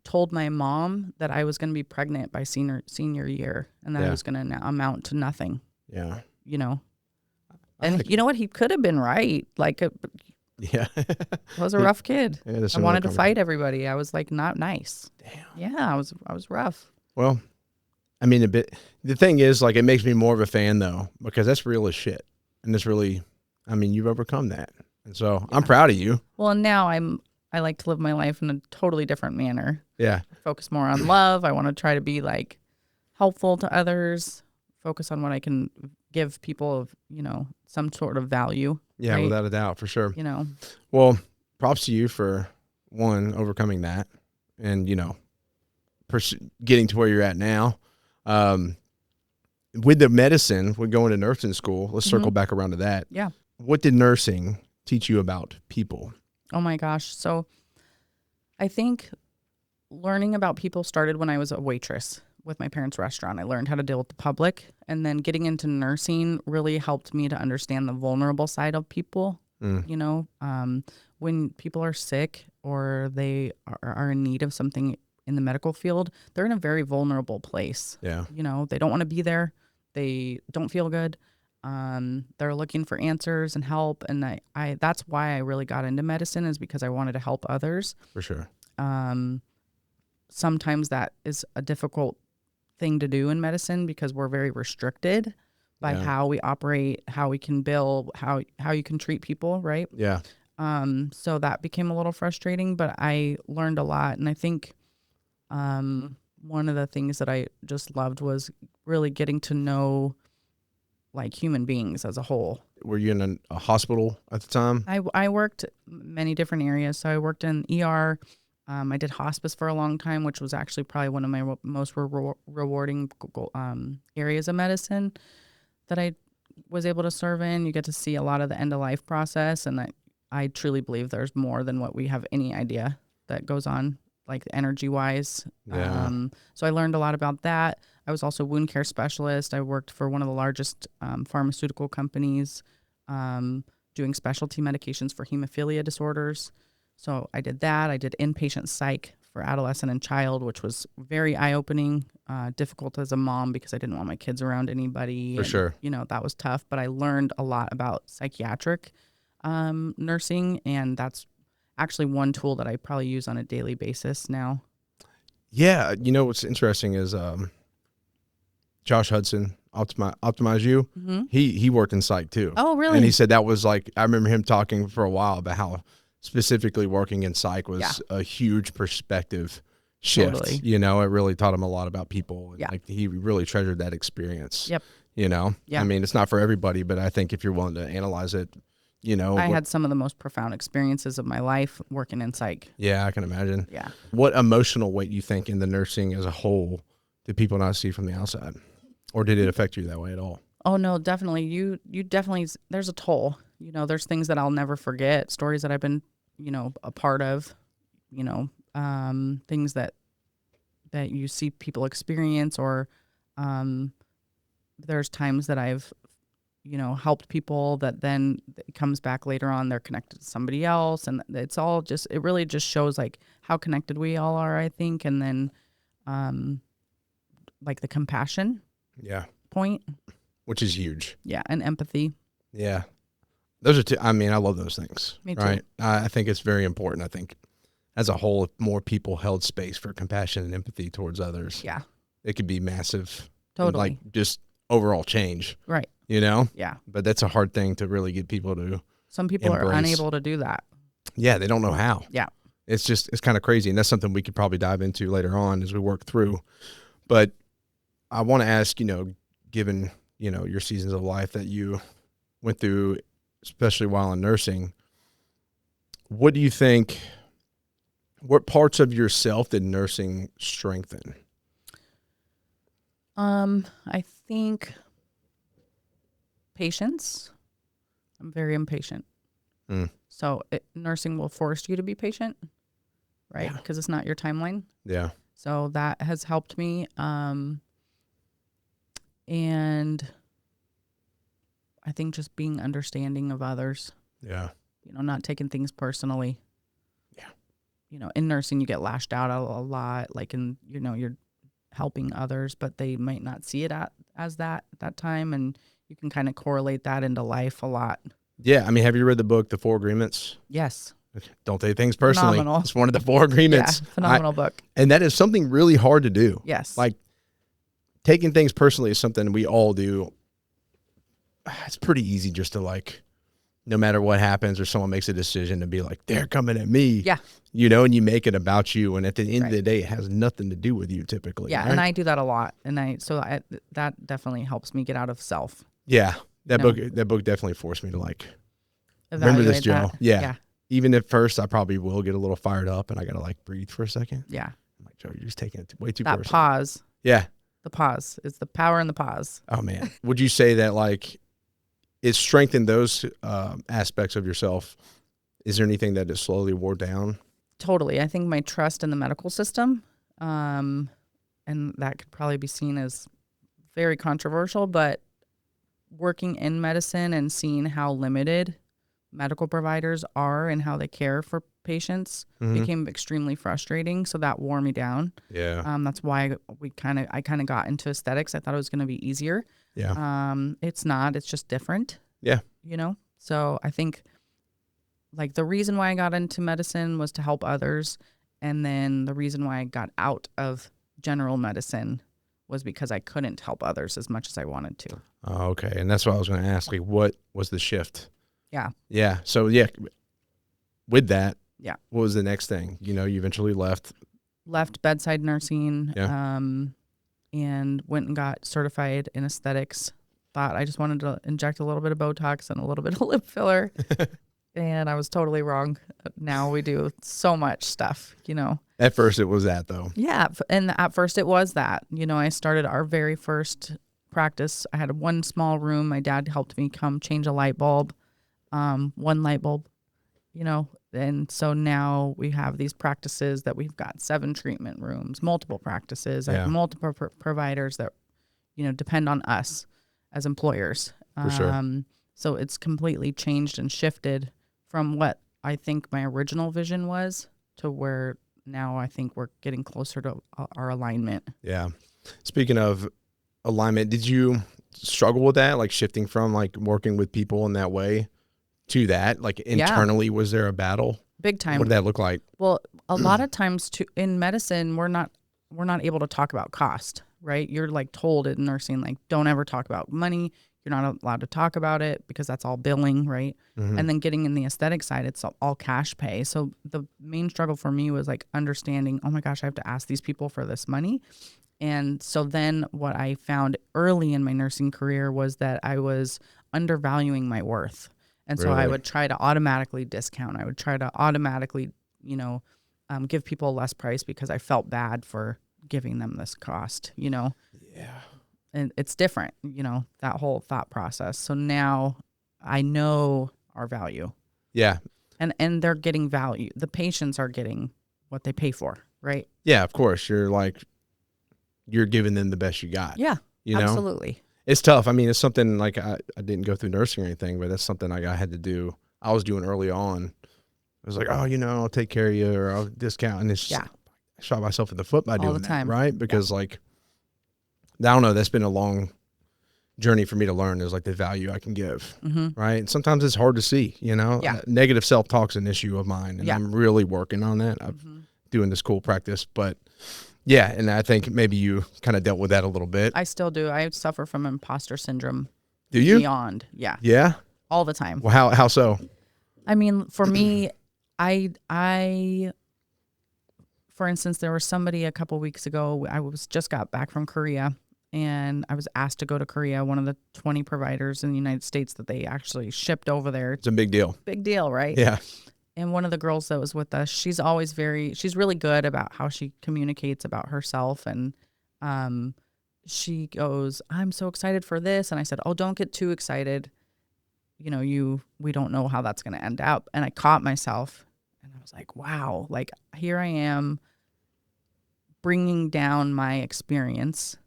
told my mom that I was going to be pregnant by senior year and that I was going to amount to nothing. Yeah. You know? And you know what? He could have been right. Like, yeah. I was a rough kid. Yeah, I wanted to fight everybody. I was like not nice. Damn. Yeah, I was rough. Well, I mean, the thing is, like, it makes me more of a fan though, because that's real as shit. And it's really, I mean, you've overcome that. And so I'm proud of you. Well, and now I like to live my life in a totally different manner. Yeah. Focus more on love. I want to try to be like helpful to others, focus on what I can give people of, some sort of value. Yeah, right? without a doubt, for sure. Well, props to you for overcoming that and, getting to where you're at now. With the medicine, we're going to nursing school. Let's circle back around to that. Yeah. What did nursing teach you about people? Oh my gosh. So I think learning about people started when I was a waitress with my parents' restaurant. I learned how to deal with the public, and then getting into nursing really helped me to understand the vulnerable side of people. When people are sick or they are in need of something in the medical field, they're in a very vulnerable place. Yeah. They don't want to be there. They don't feel good. They're looking for answers and help. And I that's why I really got into medicine, is because I wanted to help others. For sure. Sometimes that is a difficult thing to do in medicine because we're very restricted, by Yeah. how we operate, how we can bill, how you can treat people, right? Yeah. So that became a little frustrating, but I learned a lot. And I think one of the things that I just loved was really getting to know like human beings as a whole. Were you in a hospital at the time? I worked many different areas. So I worked in ER. I did hospice for a long time, which was actually probably one of my most rewarding areas of medicine that I was able to serve in. You get to see a lot of the end of life process, and I truly believe there's more than what we have any idea that goes on, like energy wise. Yeah. So I learned a lot about that. I was also a wound care specialist. I worked for one of the largest pharmaceutical companies doing specialty medications for hemophilia disorders. So I did that. I did inpatient psych for adolescent and child, which was very eye-opening, difficult as a mom because I didn't want my kids around anybody. For sure. You know, that was tough, but I learned a lot about psychiatric nursing, and that's actually one tool that I probably use on a daily basis now. Yeah. You know, what's interesting is Josh Hudson, Optimize You. Mm-hmm. He worked in psych too. Oh, really? And he said that was like, I remember him talking for a while about how specifically working in psych was a huge perspective shift. Totally. You know, it really taught him a lot about people. And Yeah. like he really treasured that experience. Yep. You know, Yeah. I mean, it's not for everybody, but I think if you're willing to analyze it, you know, I had some of the most profound experiences of my life working in psych. yeah, I can imagine. Yeah. What emotional weight you think in the nursing as a whole did people not see from the outside? Or did it affect you that way at all? Oh no, definitely. You definitely, there's a toll, you know, there's things that I'll never forget, stories that I've been, you know, a part of, you know, things that you see people experience, or there's times that I've, you know, helped people that then it comes back later on, they're connected to somebody else. And it's all just, it really just shows like how connected we all are, I think. And then like the compassion Yeah. point. Which is huge. Yeah. And empathy. Yeah. Those are two. I mean, I love those things. Me too. Right. I think it's very important. I think as a whole, if more people held space for compassion and empathy towards others, Yeah. it could be massive. Totally. Like just overall change, Right. you know? Yeah. But that's a hard thing to really get people to. Some people are Embrace. unable to do that. Yeah. They don't know how. Yeah. It's kind of crazy. And that's something we could probably dive into later on as we work through. But I want to ask, you know, given, you know, your seasons of life that you went through, especially while in nursing, what do you think, what parts of yourself did nursing strengthen? I think patience. I'm very impatient. Mm. So nursing will force you to be patient, right? Yeah. Because it's not your timeline. Yeah. So that has helped me. And I think just being understanding of others, Yeah. you know, not taking things personally. Yeah. You know, in nursing, you get lashed out a lot, like you know, you're helping others, but they might not see it as that at that time. And you can kind of correlate that into life a lot. Yeah. I mean, have you read the book, The 4 Agreements? Yes. Don't take things personally. Phenomenal. It's one of the 4 agreements. Yeah, phenomenal book. And that is something really hard to do. Yes. Like taking things personally is something we all do. It's pretty easy just to like, no matter what happens or someone makes a decision to be like, they're coming at me. Yeah. You know, and you make it about you. And at the end Right. of the day, it has nothing to do with you typically. Yeah. Right? And I do that a lot. And that definitely helps me get out of self. Yeah. That No. book definitely forced me to like, remember this, Evaluate Joe. that. Yeah. Even at first, I probably will get a little fired up and I got to like breathe for a second. Yeah. I'm like, Joe, you're just taking it way too That personal. pause. Yeah. The pause. It's the power in the pause. Oh man. Would you say that like it strengthened those aspects of yourself? Is there anything that is slowly wore down? Totally. I think my trust in the medical system, and that could probably be seen as very controversial, but working in medicine and seeing how limited medical providers are and how they care for patients became extremely frustrating. So that wore me down. Yeah. That's why I kind of got into aesthetics. I thought it was going to be easier. Yeah. It's not. It's just different. Yeah. You know. So I think like the reason why I got into medicine was to help others, and then the reason why I got out of general medicine was because I couldn't help others as much as I wanted to. Oh, okay. And that's what I was going to ask. Like, what was the shift? Yeah. Yeah. So, yeah, with that, Yeah. what was the next thing? You eventually left. Left bedside nursing, Yeah. and went and got certified in aesthetics. Thought I just wanted to inject a little bit of Botox and a little bit of lip filler. And I was totally wrong. Now we do so much stuff, At first it was that, though. Yeah. And at first it was that. I started our very first practice. I had one small room. My dad helped me come change a light bulb, one light bulb, and so now we have these practices that we've got 7 treatment rooms, multiple practices. I have multiple providers that, depend on us as employers. For sure. So it's completely changed and shifted from what I think my original vision was to where now I think we're getting closer to our alignment. Yeah. Speaking of alignment, did you struggle with that? Like shifting from like working with people in that way to that? Like internally, was there a battle? Big time. What did that look like? Well, a lot of times in medicine, we're not able to talk about cost, right? You're like told in nursing, like, don't ever talk about money. You're not allowed to talk about it because that's all billing, right? Mm-hmm. And then getting in the aesthetic side, it's all cash pay. So the main struggle for me was like understanding, oh my gosh, I have to ask these people for this money. And so then what I found early in my nursing career was that I was undervaluing my worth. And so I would try to automatically discount. I would try to automatically, give people less price because I felt bad for giving them this cost, Yeah. And it's different, that whole thought process. So now I know our value. Yeah. And they're getting value. The patients are getting what they pay for, right? Yeah, of course. You're giving them the best you got. Yeah, absolutely. It's tough. I mean, it's something like I didn't go through nursing or anything, but that's something like I had to do. I was doing early on. I was like, oh, I'll take care of you or I'll discount. And it's just, I shot myself in the foot by doing the time. That, right? Because I don't know, that's been a long journey for me to learn is like the value I can give, right? And sometimes it's hard to see, Negative self-talk's an issue of mine, and I'm really working on that. I'm doing this cool practice, but yeah, and I think maybe you kind of dealt with that a little bit. I still do. I suffer from imposter syndrome. Do you? Beyond, yeah. Yeah? All the time. Well, how so? I mean, for me, I for instance, there was somebody a couple weeks ago, I just got back from Korea, and I was asked to go to Korea, one of the 20 providers in the United States that they actually shipped over there. It's a big deal. Big deal, right? Yeah. And one of the girls that was with us, she's really good about how she communicates about herself. And she goes, I'm so excited for this. And I said, oh, don't get too excited. We don't know how that's going to end up. And I caught myself and I was like, wow, like here I am bringing down my experience,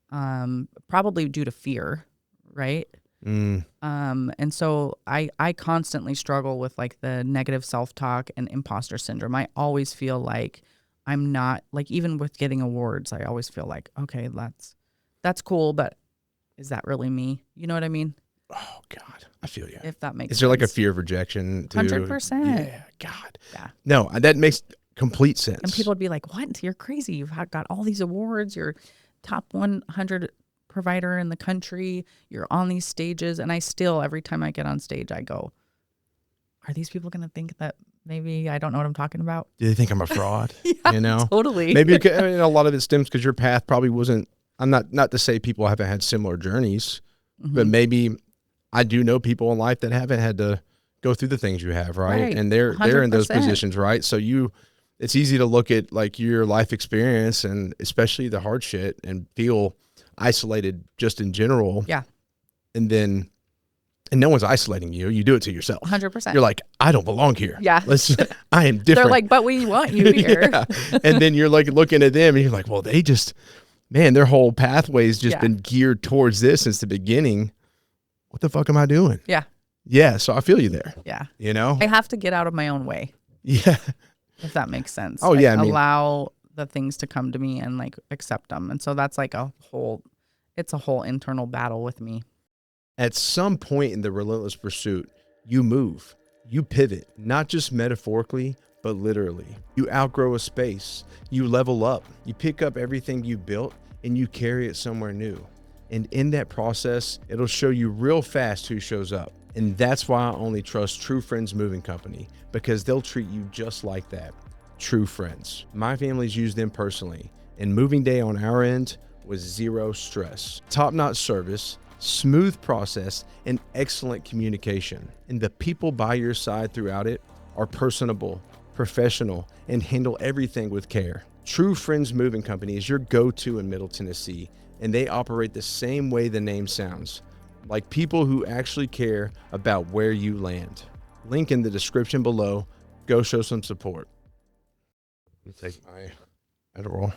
probably due to fear, right? And so I constantly struggle with like the negative self-talk and imposter syndrome. I always feel like I'm not, like, even with getting awards, I always feel like, okay, that's cool, but is that really me? You know what I mean? Oh God, I feel you. If that makes sense. Is there like a fear of rejection too? 100%. Yeah, God. Yeah. No, that makes complete sense. And people would be like, what? You're crazy. You've got all these awards. You're top 100 provider in the country. You're on these stages. And I still, every time I get on stage, I go, are these people going to think that maybe I don't know what I'm talking about? Do they think I'm a fraud? Yeah, totally. Maybe a lot of it stems because your path probably wasn't, I'm not to say people haven't had similar journeys, but maybe I do know people in life that haven't had to go through the things you have, right? And they're in those 100%. positions, right? So it's easy to look at like your life experience and especially the hard shit and feel isolated just in general. Yeah. And no one's isolating you. You do it to yourself. 100%. You're like, I don't belong here. Yeah. I am different. They're like, but we want you here. Yeah. And then you're like looking at them and you're like, well, they just, man, their whole pathway's just been geared towards this since the beginning. What the fuck am I doing? Yeah. Yeah. So I feel you there. Yeah. I have to get out of my own way. Yeah. If that makes sense. Oh, yeah. Allow the things to come to me and like accept them. And so that's like it's a whole internal battle with me. At some point in the relentless pursuit, you move, you pivot, not just metaphorically, but literally. You outgrow a space, you level up, you pick up everything you built, and you carry it somewhere new. And in that process, it'll show you real fast who shows up. And that's why I only trust True Friends Moving Company, because they'll treat you just like that. True friends. My family's used them personally, and moving day on our end was zero stress. Top-notch service, smooth process, and excellent communication. And the people by your side throughout it are personable, professional, and handle everything with care. True Friends Moving Company is your go-to in Middle Tennessee, and they operate the same way the name sounds, like people who actually care about where you land. Link in the description below. Go show some support. Let me take my Adderall.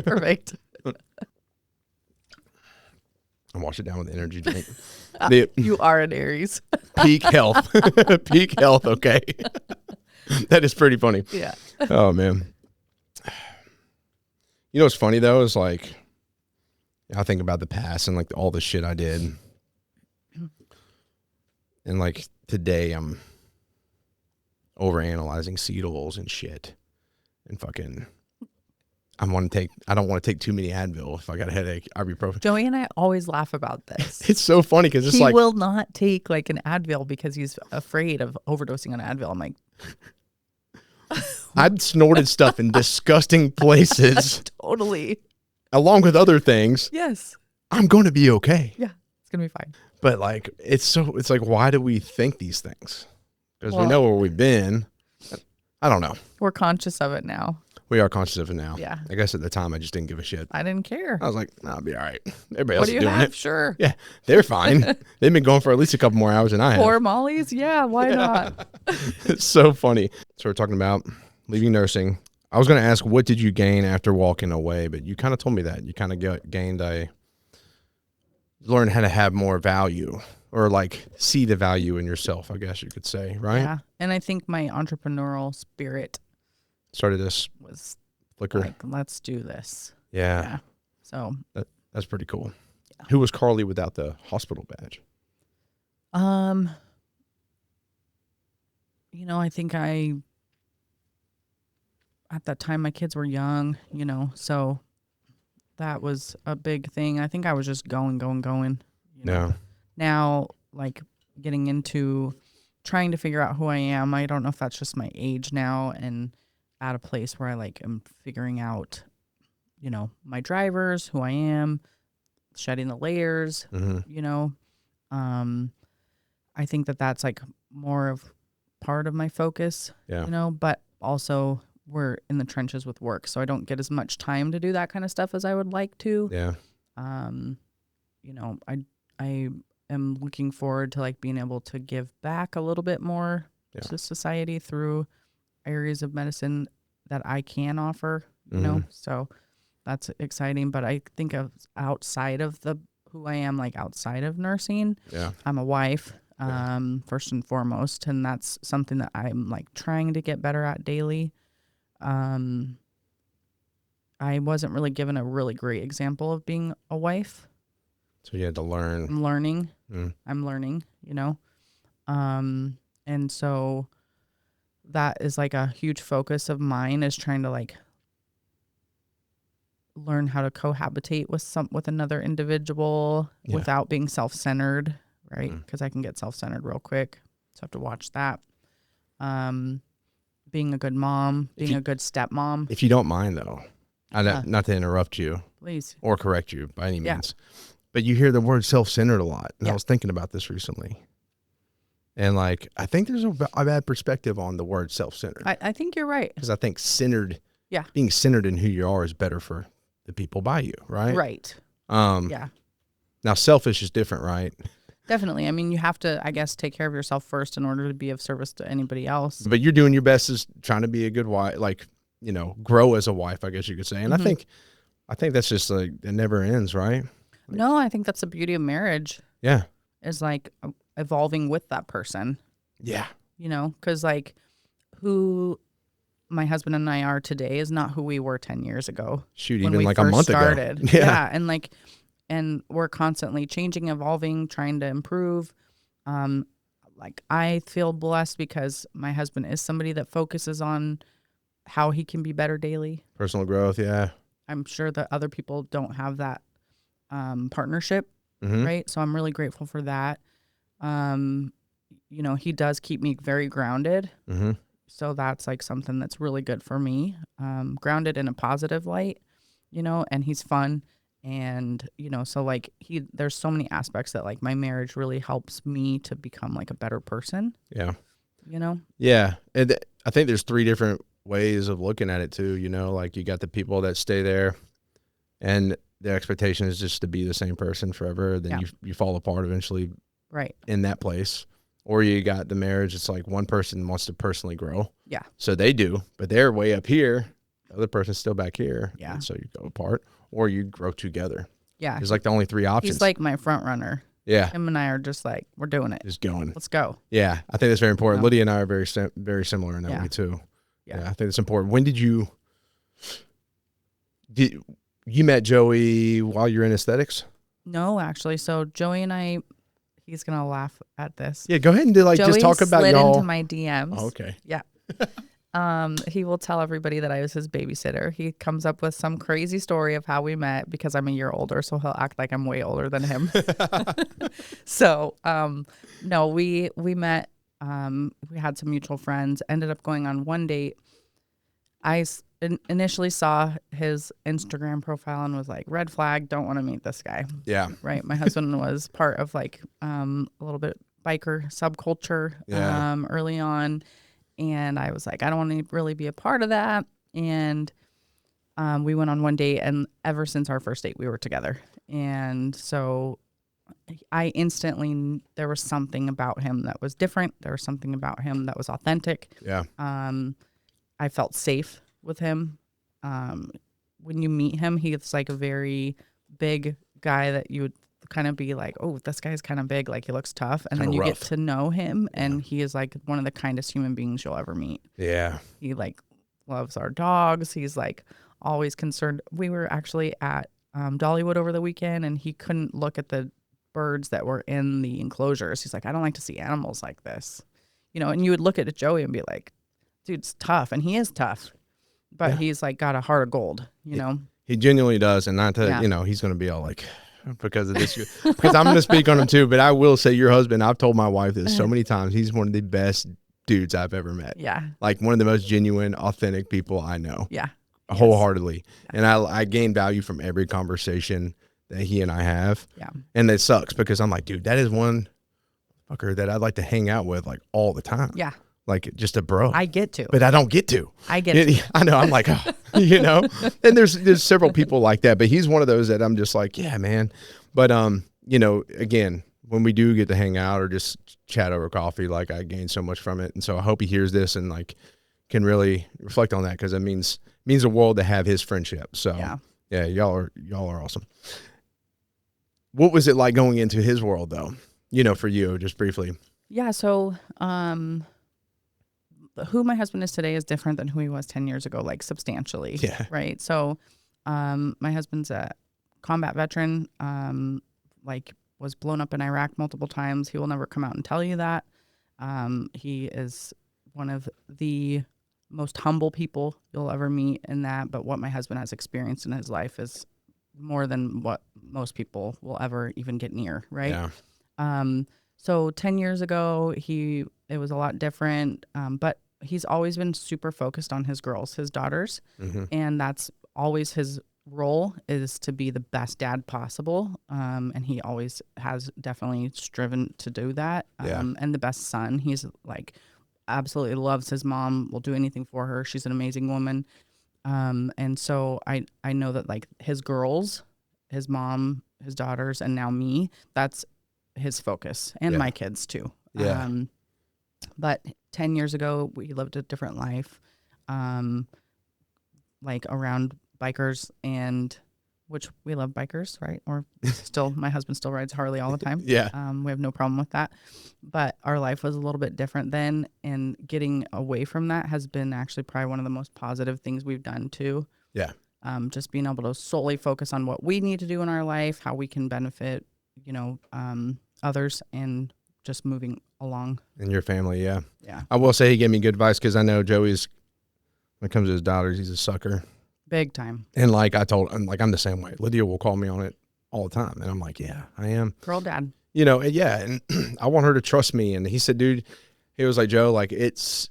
Perfect. And wash it down with an energy drink. You are an Aries. Peak health. Peak health, okay. That is pretty funny. Yeah. Oh, man. You know what's funny, though, is like, I think about the past and like all the shit I did. And like today I'm overanalyzing seed oils and shit. And fucking, I don't want to take too many Advil. If I got a headache, ibuprofen. Joey and I always laugh about this. It's so funny because it's he like, will not take like an Advil because he's afraid of overdosing on Advil. I'm like, I'd snorted stuff in disgusting places. Totally. Along with other things. Yes. I'm going to be okay. Yeah, it's going to be fine. But like, it's like, why do we think these things? Because we know where we've been. I don't know. We're conscious of it now. We are conscious of it now. Yeah. I guess at the time I just didn't give a shit. I didn't care. I was like, nah, I'll be all right. Everybody else What do is you doing have? it. Sure. Yeah, they're fine. They've been going for at least a couple more hours than I have. 4 Mollies? Yeah, why not? It's so funny. So we're talking about leaving nursing. I was going to ask, what did you gain after walking away? But you kind of told me that. You kind of learned how to have more value, or like see the value in yourself, I guess you could say, right? Yeah. And I think my entrepreneurial spirit Started this was flicker. like, let's do this. Yeah. Yeah. So, That's pretty cool. Yeah. Who was Carly without the hospital badge? I think at that time my kids were young, so that was a big thing. I think I was just going. No. Now, like getting into trying to figure out who I am. I don't know if that's just my age now and at a place where I like am figuring out, my drivers, who I am, shedding the layers, I think that's like more of part of my focus, but also we're in the trenches with work. So I don't get as much time to do that kind of stuff as I would like to. Yeah. I am looking forward to like being able to give back a little bit more to society through areas of medicine that I can offer, so that's exciting. But I think of outside of who I am, like outside of nursing, I'm a wife, first and foremost. And that's something that I'm like trying to get better at daily. I wasn't really given a really great example of being a wife. So you had to learn. I'm learning, and so that is like a huge focus of mine, is trying to like learn how to cohabitate with another individual without being self-centered, right? Because I can get self-centered real quick. So I have to watch that. Being a good mom, being a good stepmom. If you don't mind, though, not to interrupt you, please, or correct you by any means, but you hear the word self-centered a lot. And I was thinking about this recently. And like, I think there's a bad perspective on the word self-centered. I think you're right. Because I think being centered in who you are is better for the people by you, right? Right. Now, selfish is different, right? Definitely. I mean, you have to, I guess, take care of yourself first in order to be of service to anybody else. But you're doing your best as trying to be a good wife, like, grow as a wife, I guess you could say. And I think that's just like, it never ends, right? No, I think that's the beauty of marriage. Yeah. Is like evolving with that person. Yeah. Because like who my husband and I are today is not who we were 10 years ago. Shoot, even like a month ago. Yeah. And we're constantly changing, evolving, trying to improve. Like I feel blessed because my husband is somebody that focuses on how he can be better daily. Personal growth. Yeah. I'm sure that other people don't have that partnership, Mm-hmm. right? So I'm really grateful for that. He does keep me very grounded. Mm-hmm. So that's like something that's really good for me. Grounded in a positive light, and he's fun. And, so like there's so many aspects that like my marriage really helps me to become like a better person, Yeah. you. Yeah. And I think there's 3 different ways of looking at it too. Like you got the people that stay there and the expectation is just to be the same person forever. Then you fall apart eventually Right. in that place. Or you got the marriage. It's like one person wants to personally grow. Yeah. So they do, but they're way up here. The other person's still back here. Yeah. And so you go apart or you grow together. Yeah. It's like the only 3 options. He's like my front runner. Yeah. Him and I are just like, we're doing it. Just going. Let's go. Yeah. I think that's very important. Yeah. Lydia and I are very similar in that way too. Yeah. I think it's important. When did you met Joey while you're in aesthetics? No, actually. So Joey and I, he's going to laugh at this. Yeah. Go ahead and Joey just talk about slid y'all. into my DMs. Oh, okay. Yeah. He will tell everybody that I was his babysitter. He comes up with some crazy story of how we met because I'm a year older, so he'll act like I'm way older than him. So, no, we met. We had some mutual friends. Ended up going on one date. I initially saw his Instagram profile and was like, red flag. Don't want to meet this guy. Yeah. Right. My husband was part of like a little bit biker subculture early on. And I was like, I don't want to really be a part of that. And we went on one date, and ever since our first date, we were together. And so I instantly, there was something about him that was different. There was something about him that was authentic. Yeah. I felt safe with him. When you meet him, he's like a very big guy that you would kind of be like, oh, this guy's kind of big, like he looks tough, and then you get to know him, and he is like one of the kindest human beings you'll ever meet. Yeah. He like loves our dogs. He's like always concerned. We were actually at Dollywood over the weekend, and he couldn't look at the birds that were in the enclosures. He's like, I don't like to see animals like this, and you would look at Joey and be like, dude's tough, and he is tough, but he's like got a heart of gold, He genuinely does, and not to, he's going to be all like, because of this, because I'm going to speak on him too, but I will say your husband, I've told my wife this so many times, he's one of the best dudes I've ever met. Yeah. Like one of the most genuine, authentic people I know. Yeah. Wholeheartedly. Yes. And I gain value from every conversation that he and I have. Yeah. And it sucks because I'm like, dude, that is one fucker that I'd like to hang out with like all the time. Yeah. Like just a bro. I get to. But I don't get to. I get to. I know. I'm like, and there's several people like that, but he's one of those that I'm just like, yeah, man. But, again, when we do get to hang out or just chat over coffee, like I gain so much from it. And so I hope he hears this and like can really reflect on that. Cause it means the world to have his friendship. So yeah, y'all are awesome. What was it like going into his world though? For you, just briefly. Yeah. So, who my husband is today is different than who he was 10 years ago, like substantially. Yeah. Right. So, my husband's a combat veteran, like was blown up in Iraq multiple times. He will never come out and tell you that. He is one of the most humble people you'll ever meet in that. But what my husband has experienced in his life is more than what most people will ever even get near. Right. Yeah. So 10 years ago, it was a lot different, but he's always been super focused on his girls, his daughters, and that's always his role is to be the best dad possible, and he always has definitely striven to do that, and the best son. He's like absolutely loves his mom, will do anything for her. She's an amazing woman, and so I know that like his girls, his mom, his daughters, and now me, that's his focus, and my kids too. Yeah. But 10 years ago, we lived a different life, like around bikers, and which we love bikers, right? Or still, my husband still rides Harley all the time. Yeah. We have no problem with that. But our life was a little bit different then, and getting away from that has been actually probably one of the most positive things we've done too. Yeah. Just being able to solely focus on what we need to do in our life, how we can benefit, others, and just moving along. And your family, yeah. Yeah. I will say he gave me good advice because I know Joey's, when it comes to his daughters, he's a sucker. Big time. And like I'm the same way. Lydia will call me on it all the time. And I'm like, yeah, I am. Girl dad. You know, and yeah. And I want her to trust me. And he said, dude, he was like, Joe, like there's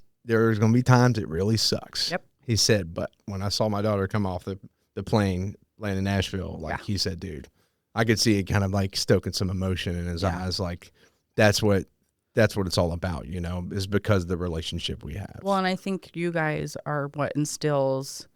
going to be times it really sucks. Yep. He said, but when I saw my daughter come off the plane, land in Nashville, like he said, dude, I could see it kind of like stoking some emotion in his eyes. Like that's what it's all about, you know, is because of the relationship we have. Well, and I think you guys are what instills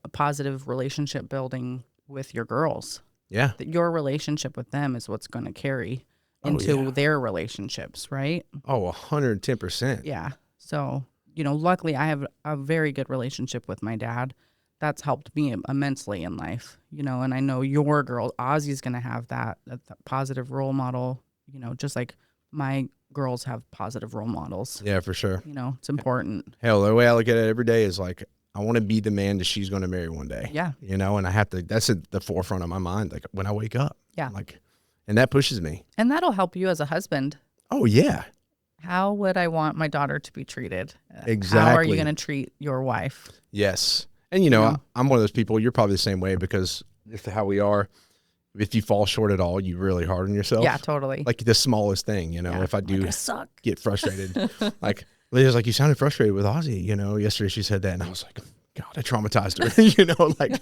a positive relationship building with your girls. Yeah. That your relationship with them is what's going to carry into their relationships, right? Oh, 110%. Yeah. So, you know, luckily I have a very good relationship with my dad. That's helped me immensely in life, you know, and I know your girl, Ozzy's going to have that positive role model, you know, just like my girls have positive role models. Yeah, for sure. You know, it's important. Hell, the way I look at it every day is like, I want to be the man that she's going to marry one day. Yeah. You know, and I have to, that's at the forefront of my mind. Like when I wake up. Yeah. Like, and that pushes me. And that'll help you as a husband. Oh, yeah. How would I want my daughter to be treated? Exactly. How are you going to treat your wife? Yes. And, you know, I'm one of those people, you're probably the same way because if how we are, if you fall short at all, you really hard on yourself. Yeah, totally. Like the smallest thing, you know, if I do get frustrated, like Lydia's like, you sounded frustrated with Ozzy, you know, yesterday she said that. And I was like, God, I traumatized her, you know, like.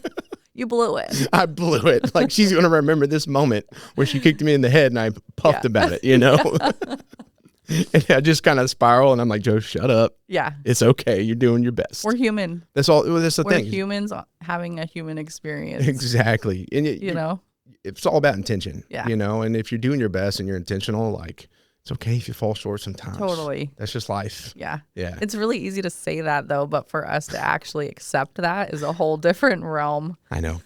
You blew it. I blew it. Like she's going to remember this moment where she kicked me in the head and I puffed about it, you know. And I just kind of spiral and I'm like, Joe, shut up. Yeah. It's okay. You're doing your best. We're human. That's all. That's the thing. We're humans having a human experience. Exactly. And you know, it's all about intention. Yeah. You know, and if you're doing your best and you're intentional, like it's okay if you fall short sometimes. Totally. That's just life. Yeah. Yeah. It's really easy to say that though, but for us to actually accept that is a whole different realm. I know.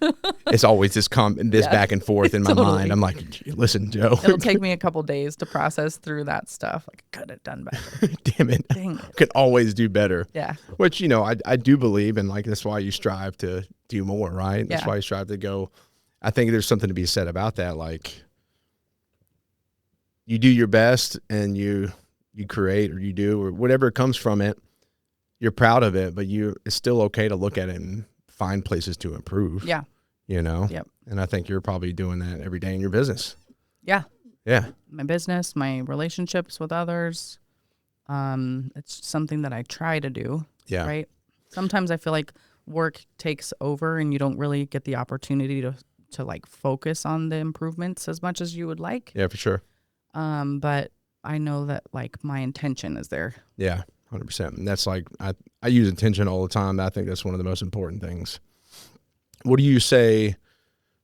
It's always this back and forth in my mind. I'm like, listen, Joe. It'll take me a couple days to process through that stuff. Like I could have done better. Damn it. Dang it. Could always do better. Yeah. Which, you know, I do believe, and like that's why you strive to do more, right? That's why you strive to go. I think there's something to be said about that. Like you do your best and you create or you do or whatever comes from it, you're proud of it, but it's still okay to look at it and find places to improve. Yeah. You know? Yep. And I think you're probably doing that every day in your business. Yeah. Yeah. My business, my relationships with others. It's something that I try to do. Yeah. Right. Sometimes I feel like work takes over and you don't really get the opportunity to like focus on the improvements as much as you would like. Yeah, for sure. But I know that like my intention is there. Yeah, 100%. And that's like, I use intention all the time. I think that's one of the most important things. What do you say?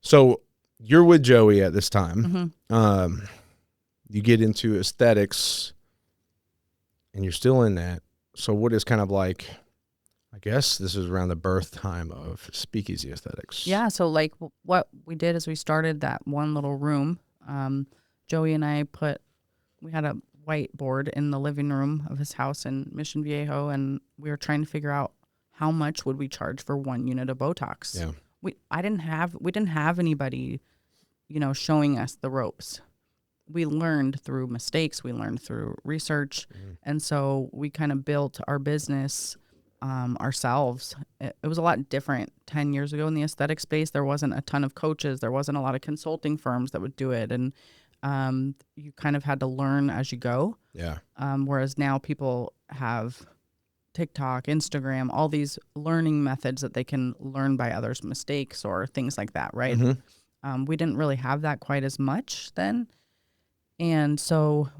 So you're with Joey at this time. Mm-hmm. You get into aesthetics and you're still in that. So what is kind of like, I guess this is around the birth time of Speakeasy Aesthetics. Yeah. So like what we did is we started that one little room. Joey and I we had a whiteboard in the living room of his house in Mission Viejo, and we were trying to figure out how much would we charge for 1 unit of Botox. Yeah. We didn't have anybody, you know, showing us the ropes. We learned through mistakes. We learned through research. Mm-hmm. And so we kind of built our business ourselves. It was a lot different 10 years ago in the aesthetic space. There wasn't a ton of coaches. There wasn't a lot of consulting firms that would do it. And you kind of had to learn as you go. Yeah. Whereas now people have TikTok, Instagram, all these learning methods that they can learn by others' mistakes or things like that, right? Mm-hmm. We didn't really have that quite as much then. And so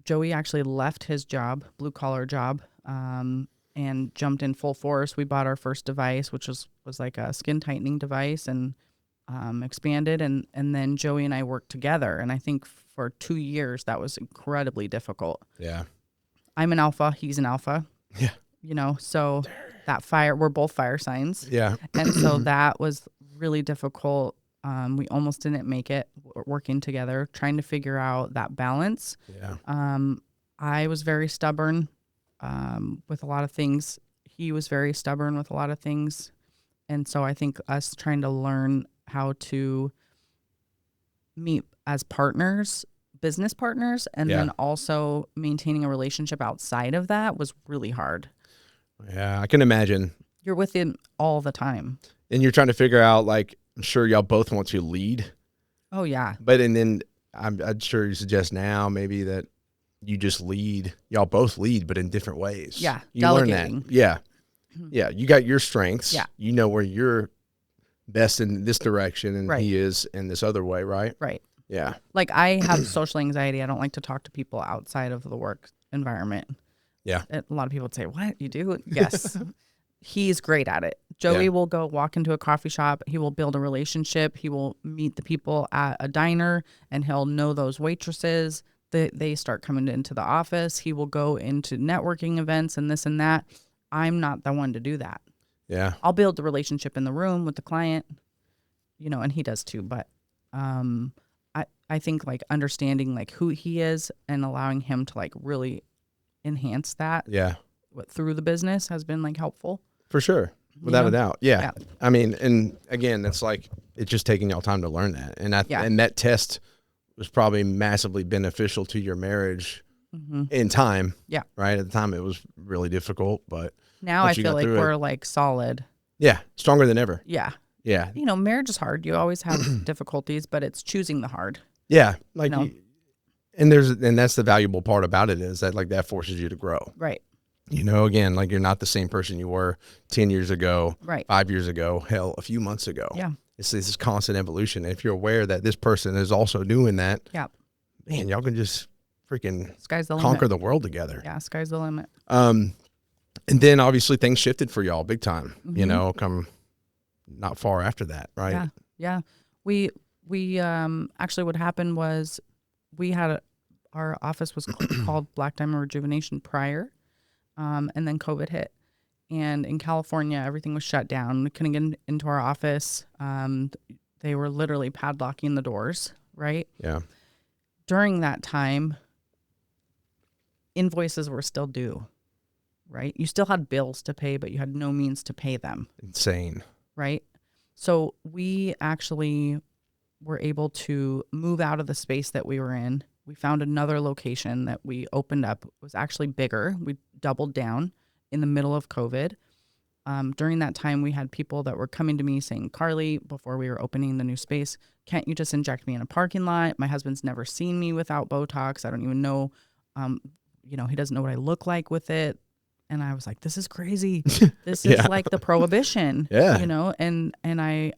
Joey actually left his job, blue collar job, and jumped in full force. We bought our first device, which was like a skin tightening device, and expanded. And then Joey and I worked together. And I think for 2 years, that was incredibly difficult. Yeah. I'm an alpha. He's an alpha. Yeah. You know, so we're both fire signs. Yeah. And so that was really difficult. We almost didn't make it working together, trying to figure out that balance. Yeah. I was very stubborn with a lot of things. He was very stubborn with a lot of things. And so I think us trying to learn how to meet as partners, business partners, and then also maintaining a relationship outside of that was really hard. Yeah, I can imagine. You're with him all the time. And you're trying to figure out, like, I'm sure y'all both want to lead. Oh, yeah. But, and then I'm sure you suggest now maybe that you just lead. Y'all both lead, but in different ways. Yeah. You Delegating. learn that. Yeah. Yeah. You got your strengths. Yeah. You know where you're best in this direction and Right. he is in this other way, right? Right. Yeah. Like I have social anxiety. I don't like to talk to people outside of the work environment. Yeah. A lot of people would say, what, you do? Yes. He's great at it. Joey will go walk into a coffee shop. He will build a relationship. He will meet the people at a diner and he'll know those waitresses. They start coming into the office. He will go into networking events and this and that. I'm not the one to do that. Yeah. I'll build the relationship in the room with the client, you know, and he does too. But I think like understanding like who he is and allowing him to like really enhance that through the business has been like helpful. For sure. Without a doubt. Yeah. Yeah. I mean, and again, it's like, it's just taking y'all time to learn that. And and that test was probably massively beneficial to your marriage in time. Yeah. Right. At the time it was really difficult, but now I feel like we're like solid. Yeah. Stronger than ever. Yeah. Yeah. You know, marriage is hard. You always have difficulties, but it's choosing the hard. Yeah. Like, you know? and that's the valuable part about it is that like that forces you to grow. Right. You know, again, like you're not the same person you were 10 years ago, right. 5 years ago, hell, a few months ago. Yeah. It's this constant evolution. And if you're aware that this person is also doing that, man, y'all can just freaking conquer the world together. Yeah, sky's the limit. And then obviously things shifted for y'all big time, you know, come not far after that, right? Yeah. Yeah. We actually what happened was we had our office was called Black Diamond Rejuvenation prior. And then COVID hit. And in California, everything was shut down. We couldn't get into our office. They were literally padlocking the doors, right? Yeah. During that time, invoices were still due, right? You still had bills to pay, but you had no means to pay them. Insane. Right? So we actually were able to move out of the space that we were in. We found another location that we opened up. It was actually bigger. We doubled down in the middle of COVID. During that time, we had people that were coming to me saying, Carly, before we were opening the new space, can't you just inject me in a parking lot? My husband's never seen me without Botox. I don't even know, he doesn't know what I look like with it. And I was like, this is crazy. This is like the prohibition, and I,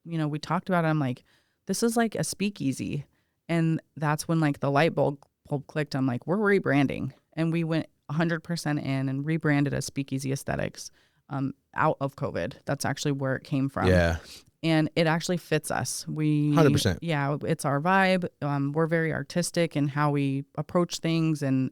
we talked about it. I'm like, this is like a speakeasy. And that's when like the light bulb clicked. I'm like, we're rebranding. And we went 100% in and rebranded as Speakeasy Aesthetics out of COVID. That's actually where it came from. Yeah. And it actually fits us. 100%. Yeah, it's our vibe. We're very artistic in how we approach things. And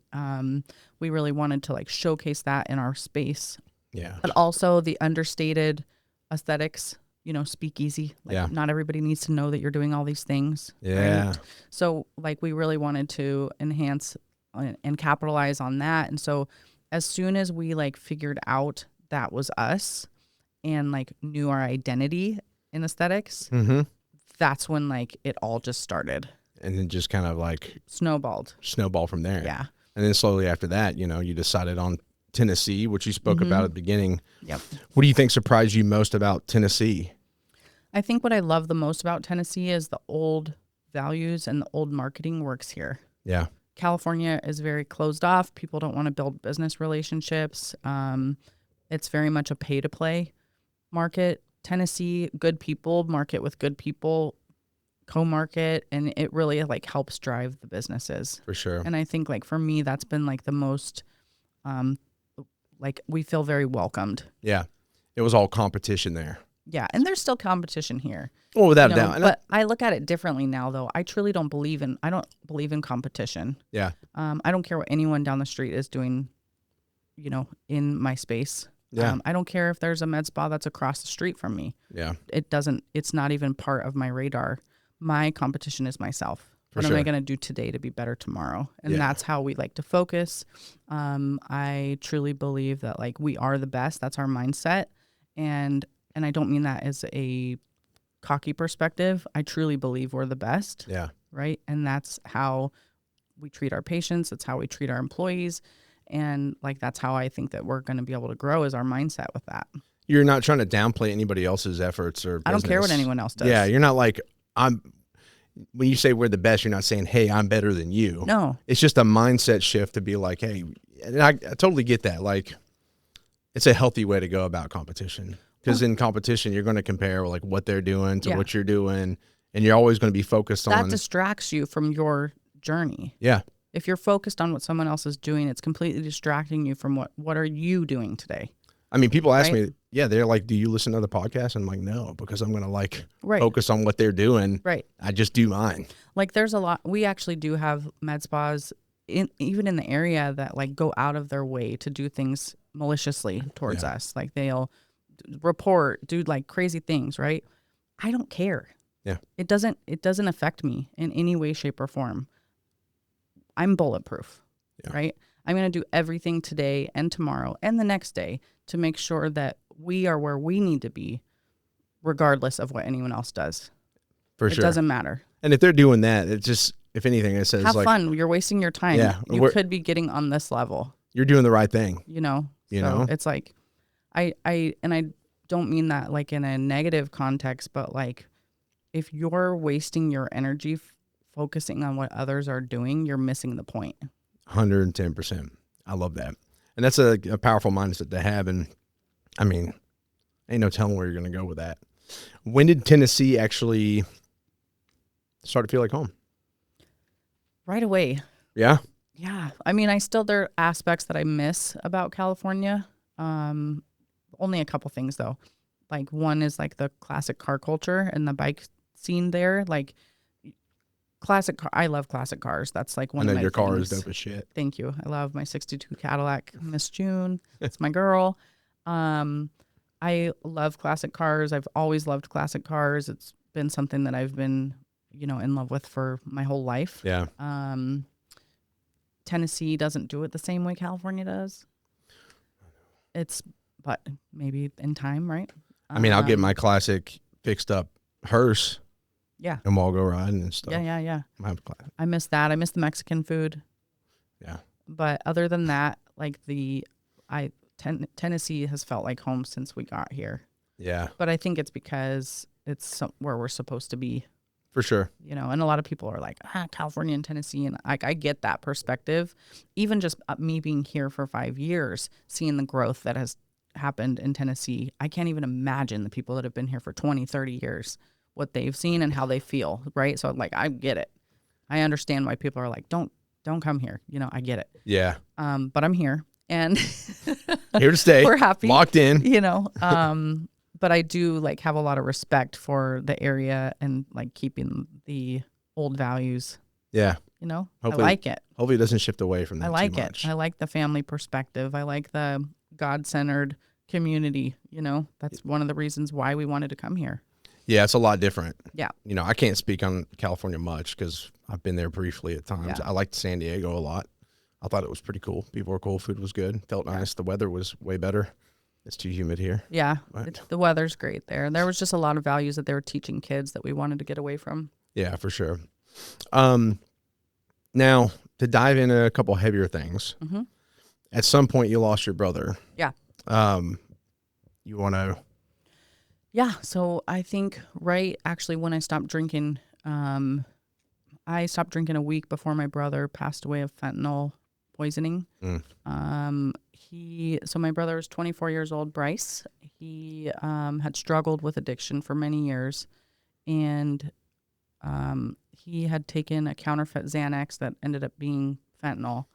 we really wanted to like showcase that in our space. Yeah. But also the understated aesthetics, speakeasy. Like not everybody needs to know that you're doing all these things. Yeah. Right? So like we really wanted to enhance and capitalize on that. And so as soon as we like figured out that was us and like knew our identity in aesthetics, that's when like it all just started. And then just kind of like snowballed from there. Yeah. And then slowly after that, you decided on Tennessee, which you spoke about at the beginning. Yep. What do you think surprised you most about Tennessee? I think what I love the most about Tennessee is the old values and the old marketing works here. Yeah. California is very closed off. People don't want to build business relationships. It's very much a pay to play market. Tennessee, good people, market with good people, co-market, and it really like helps drive the businesses. For sure. And I think like for me, that's been like the most, like we feel very welcomed. Yeah. It was all competition there. Yeah. And there's still competition here. Well, without a doubt. But I look at it differently now though. I truly don't believe in competition. Yeah. I don't care what anyone down the street is doing, in my space. Yeah. I don't care if there's a med spa that's across the street from me. Yeah. It's not even part of my radar. My competition is myself. What am I going to do today to be better tomorrow? And that's how we like to focus. I truly believe that like we are the best. That's our mindset. And I don't mean that as a cocky perspective. I truly believe we're the best. Yeah. Right. And that's how we treat our patients. That's how we treat our employees. And like, that's how I think that we're going to be able to grow is our mindset with that. you're not trying to downplay anybody else's efforts or business. I don't care what anyone else does. Yeah, you're not like, when you say we're the best, you're not saying, hey, I'm better than you. No. It's just a mindset shift to be like, hey, and I totally get that. Like, it's a healthy way to go about competition. Because in competition, you're going to compare like what they're doing to what you're doing, and you're always going to be focused on. That distracts you from your journey. Yeah. If you're focused on what someone else is doing, it's completely distracting you from what are you doing today? I mean, people ask me, they're like, do you listen to the podcast? And I'm like, no, because I'm going to like focus on what they're doing. Right. I just do mine. Like there's a lot, we actually do have med spas even in the area that like go out of their way to do things maliciously towards us. Like they'll report, do like crazy things, right? I don't care. Yeah. It doesn't affect me in any way, shape, or form. I'm bulletproof, right? I'm going to do everything today and tomorrow and the next day to make sure that we are where we need to be, regardless of what anyone else does. For sure. It doesn't matter. And if they're doing that, it just, if anything, it says have like, fun. You're wasting your time. Yeah, you could be getting on this level. You're doing the right thing. You know? You know? It's like, I don't mean that like in a negative context, but like if you're wasting your energy focusing on what others are doing, you're missing the point. 110%. I love that. And that's a powerful mindset to have. And I mean, ain't no telling where you're going to go with that. When did Tennessee actually start to feel like home? Right away. Yeah? Yeah. I mean, there are aspects that I miss about California. Only a couple things though. Like one is like the classic car culture and the bike scene there. Like classic car. I love classic cars. That's like one of my your car things. is dope as shit. Thank you. I love my 62 Cadillac Miss June. It's my girl. I love classic cars. I've always loved classic cars. It's been something that I've been, in love with for my whole life. Yeah. Tennessee doesn't do it the same way California does. But maybe in time, right? I mean, I'll get my classic fixed up hearse. Yeah. And we'll all go riding and stuff. Yeah. I miss that. I miss the Mexican food. Yeah. But other than that, like Tennessee has felt like home since we got here. Yeah. But I think it's because it's where we're supposed to be. For sure. And a lot of people are like, California and Tennessee. And I get that perspective. Even just me being here for 5 years, seeing the growth that has happened in Tennessee, I can't even imagine the people that have been here for 20, 30 years, what they've seen and how they feel, right? So like, I get it. I understand why people are like, don't come here. I get it. Yeah. But I'm here and here to stay. We're happy. Locked in. But I do like have a lot of respect for the area and like keeping the old values. Yeah. Hopefully, I like it. Hopefully it doesn't shift away from that. I like too it. much. I like the family perspective. I like the God-centered community. That's one of the reasons why we wanted to come here. Yeah, it's a lot different. Yeah. I can't speak on California much because I've been there briefly at times. Yeah. I liked San Diego a lot. I thought it was pretty cool. People were cool. Food was good. Felt nice. The weather was way better. It's too humid here. Yeah. The weather's great there. There was just a lot of values that they were teaching kids that we wanted to get away from. Yeah, for sure. Now, to dive into a couple heavier things, at some point you lost your brother. Yeah. You want to... Yeah, so I think actually when I stopped drinking, I stopped drinking a week before my brother passed away of fentanyl poisoning. So my brother was 24 years old, Bryce. He had struggled with addiction for many years, and he had taken a counterfeit Xanax that ended up being fentanyl,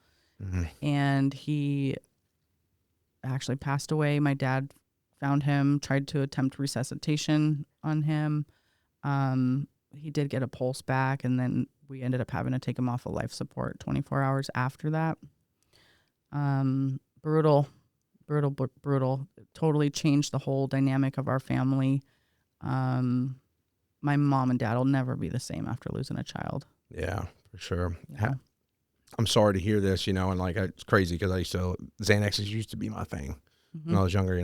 and he actually passed away. My dad found him, tried to attempt resuscitation on him. He did get a pulse back, and then we ended up having to take him off of life support 24 hours after that. Brutal. Totally changed the whole dynamic of our family. My mom and dad will never be the same after losing a child. Yeah, for sure. Yeah. I'm sorry to hear this, and like it's crazy because Xanax used to be my thing when I was younger,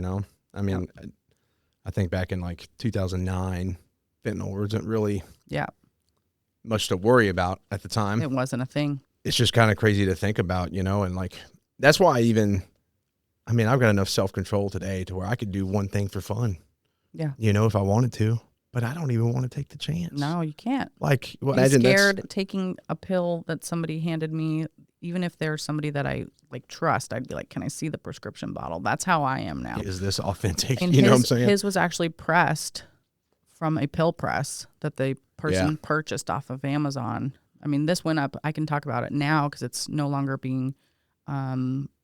I mean, I think back in like 2009, fentanyl wasn't really much to worry about at the time. It wasn't a thing. It's just kind of crazy to think about, and like that's why I mean, I've got enough self-control today to where I could do one thing for fun, Yeah. if I wanted to, but I don't even want to take the chance. No, you can't. Like, well, I'm imagine scared taking a pill that somebody handed me, even if there's somebody that I like trust. I'd be like, can I see the prescription bottle? That's how I am now. Is this authentic? And you know what I'm saying? His was actually pressed from a pill press that the person purchased off of Amazon. I mean, this went up. I can talk about it now because it's no longer being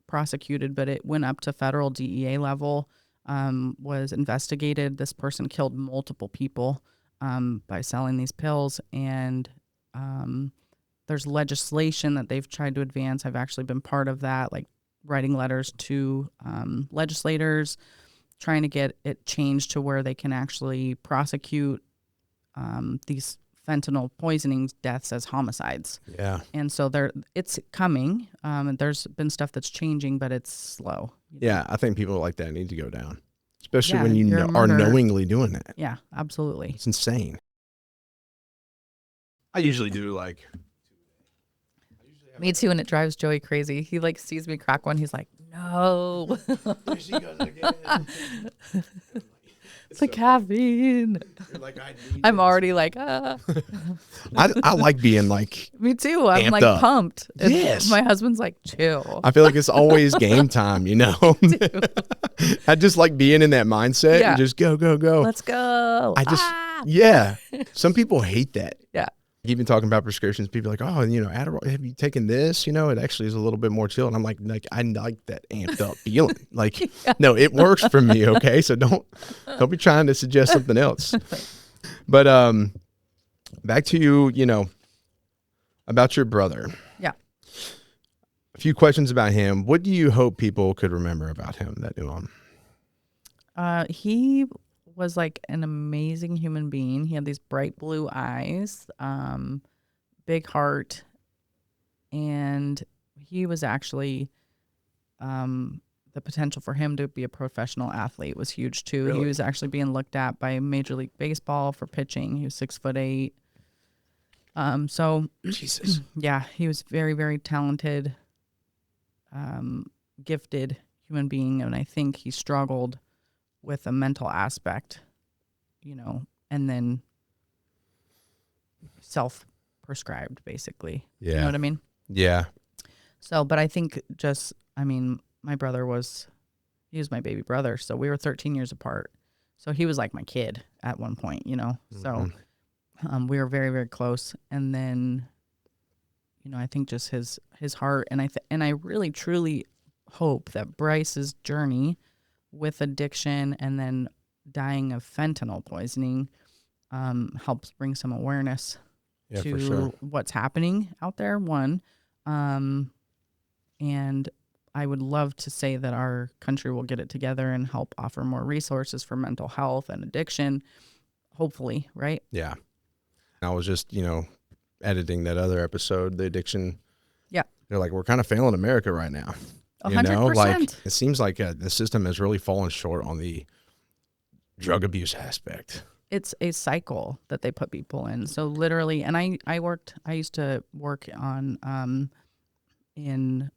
prosecuted, but it went up to federal DEA level, was investigated. This person killed multiple people by selling these pills. And there's legislation that they've tried to advance. I've actually been part of that, like writing letters to legislators, trying to get it changed to where they can actually prosecute these fentanyl poisoning deaths as homicides. Yeah. And so it's coming. And there's been stuff that's changing, but it's slow. Yeah, I think people like that need to go down, especially when are knowingly doing that. Yeah, absolutely. It's insane. I usually do like. Me too, and it drives Joey crazy. He like sees me crack one. He's like, no. There she goes again. It's the caffeine. You're like, I'm already like, ah. I like being like. Me too. I'm like up. pumped. Yes. My husband's like, chill. I feel like it's always game time, I just like being in that mindset and just go. Let's go. Yeah. Some people hate that. Yeah. Even talking about prescriptions, people are like, oh, Adderall, have you taken this? It actually is a little bit more chill. And I'm like, I like that amped up feeling. Like, no, it works for me. Okay. So don't be trying to suggest something else. But, back to you, about your brother. Yeah. A few questions about him. What do you hope people could remember about him that knew him? He was like an amazing human being. He had these bright blue eyes, big heart, and he was actually the potential for him to be a professional athlete was huge too. Really? He was actually being looked at by Major League Baseball for pitching. He was 6'8". So Jesus. Yeah, he was very, very talented, gifted human being, and I think he struggled with a mental aspect, and then self-prescribed, basically. Yeah. You know what I mean? Yeah. So, but I think my brother he was my baby brother, so we were 13 years apart. So he was like my kid at one point, So we were very, very close. And then, I think just his heart, and I really, truly hope that Bryce's journey with addiction and then dying of fentanyl poisoning helps bring some awareness to what's happening out there, one. And I would love to say that our country will get it together and help offer more resources for mental health and addiction, hopefully, right? Yeah. I was just, editing that other episode, the addiction. Yeah. They're like, we're kind of failing America right now. 100%. Like it seems like the system has really fallen short on the drug abuse aspect. It's a cycle that they put people in. So literally, and I used to work on in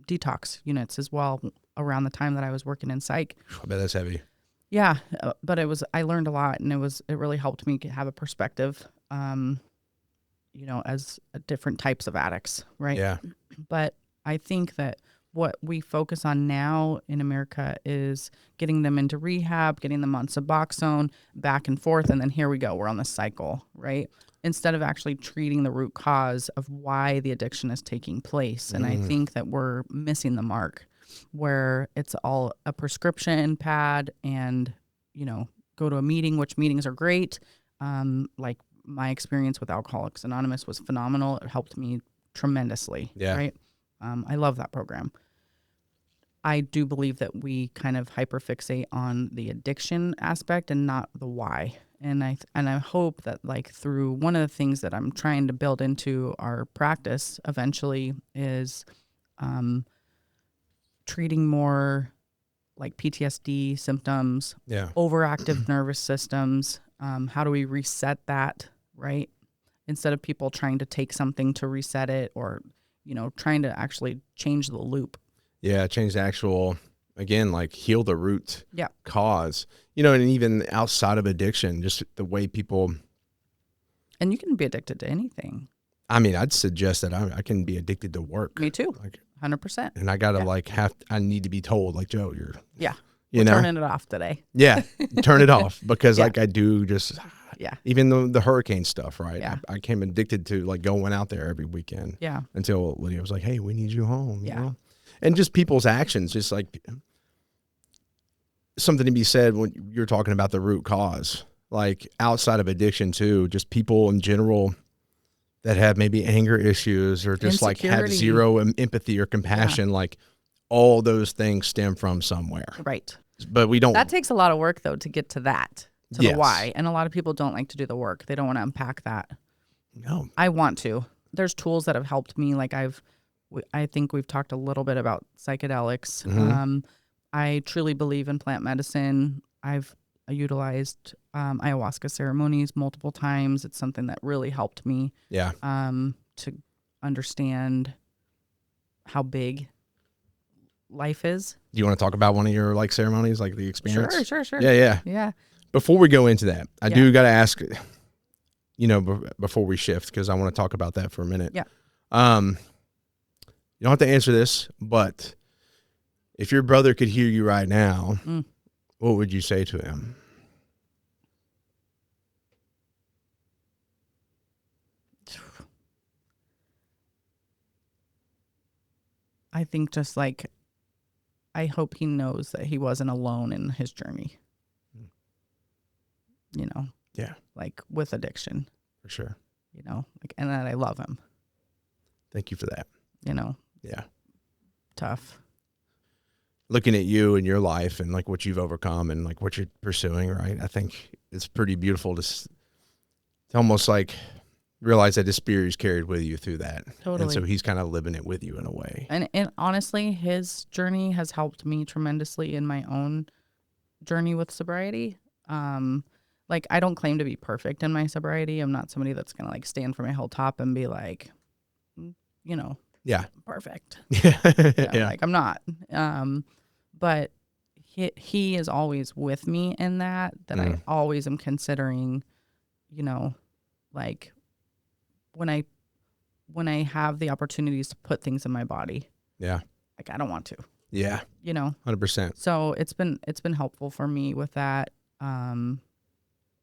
detox units as well around the time that I was working in psych. I bet that's heavy. Yeah, but I learned a lot, and it really helped me have a perspective, as different types of addicts, right? Yeah. But I think that what we focus on now in America is getting them into rehab, getting them on Suboxone, back and forth, and then here we go. We're on the cycle, right? Instead of actually treating the root cause of why the addiction is taking place. And I think that we're missing the mark, where it's all a prescription pad and, go to a meeting, which meetings are great. Like my experience with Alcoholics Anonymous was phenomenal. It helped me tremendously, right? I love that program. I do believe that we kind of hyperfixate on the addiction aspect and not the why. And I hope that like through one of the things that I'm trying to build into our practice eventually is treating more like PTSD symptoms, overactive nervous systems. How do we reset that, right? Instead of people trying to take something to reset it or, trying to actually change the loop. Yeah, change the actual again, like heal the root Yeah. cause, you know, and even outside of addiction, just the way people, And you can be addicted to anything. I mean, I'd suggest that I can be addicted to work. Me too. Like, 100%. and I gotta Yeah. I need to be told like, Joe, you're, Yeah. you We're know, turning it off today. yeah, turn it off because Yeah. like I do just, Yeah. even the hurricane stuff, right? Yeah. I became addicted to like going out there every weekend Yeah. until Lydia was like, hey, we need you home, you Yeah. know? And just people's actions, just like something to be said when you're talking about the root cause, like outside of addiction too, just people in general that have maybe anger issues or just like have Insecurity. zero empathy or compassion, like all those things stem from somewhere. Right. But we don't. That takes a lot of work, though, to get to that, to Yes. the why. And a lot of people don't like to do the work. They don't want to unpack that. No. I want to. There's tools that have helped me. Like I think we've talked a little bit about psychedelics. Mhm. I truly believe in plant medicine. I've utilized ayahuasca ceremonies multiple times. It's something that really helped me Yeah. to understand how big life is. Do you want to talk about one of your like ceremonies, like the experience? Sure. Yeah. Yeah. Yeah. Before we go into that, I Yeah. do got to ask, you know, before we shift, because I want to talk about that for a minute. Yeah. You don't have to answer this, but if your brother could hear you right now, what would you say to him? I think just like, I hope he knows that he wasn't alone in his journey. You know? Yeah. Like with addiction, For sure. you know? Like, and that I love him, Thank you for that. you know? Yeah. Tough. Looking at you and your life and like what you've overcome and like what you're pursuing, right? I think it's pretty beautiful to almost like realize that his spirit is carried with you through that. Totally. And so he's kind of living it with you in a way. And honestly, his journey has helped me tremendously in my own journey with sobriety. Like, I don't claim to be perfect in my sobriety. I'm not somebody that's going to like stand from a hilltop and be like, you know, Yeah. perfect. Yeah. Yeah. Like, I'm not. But he is always with me in that I always am considering, you know, like when I have the opportunities to put things in my body. Yeah. Like, I don't want to. Yeah. You know. 100%. So it's been helpful for me with that.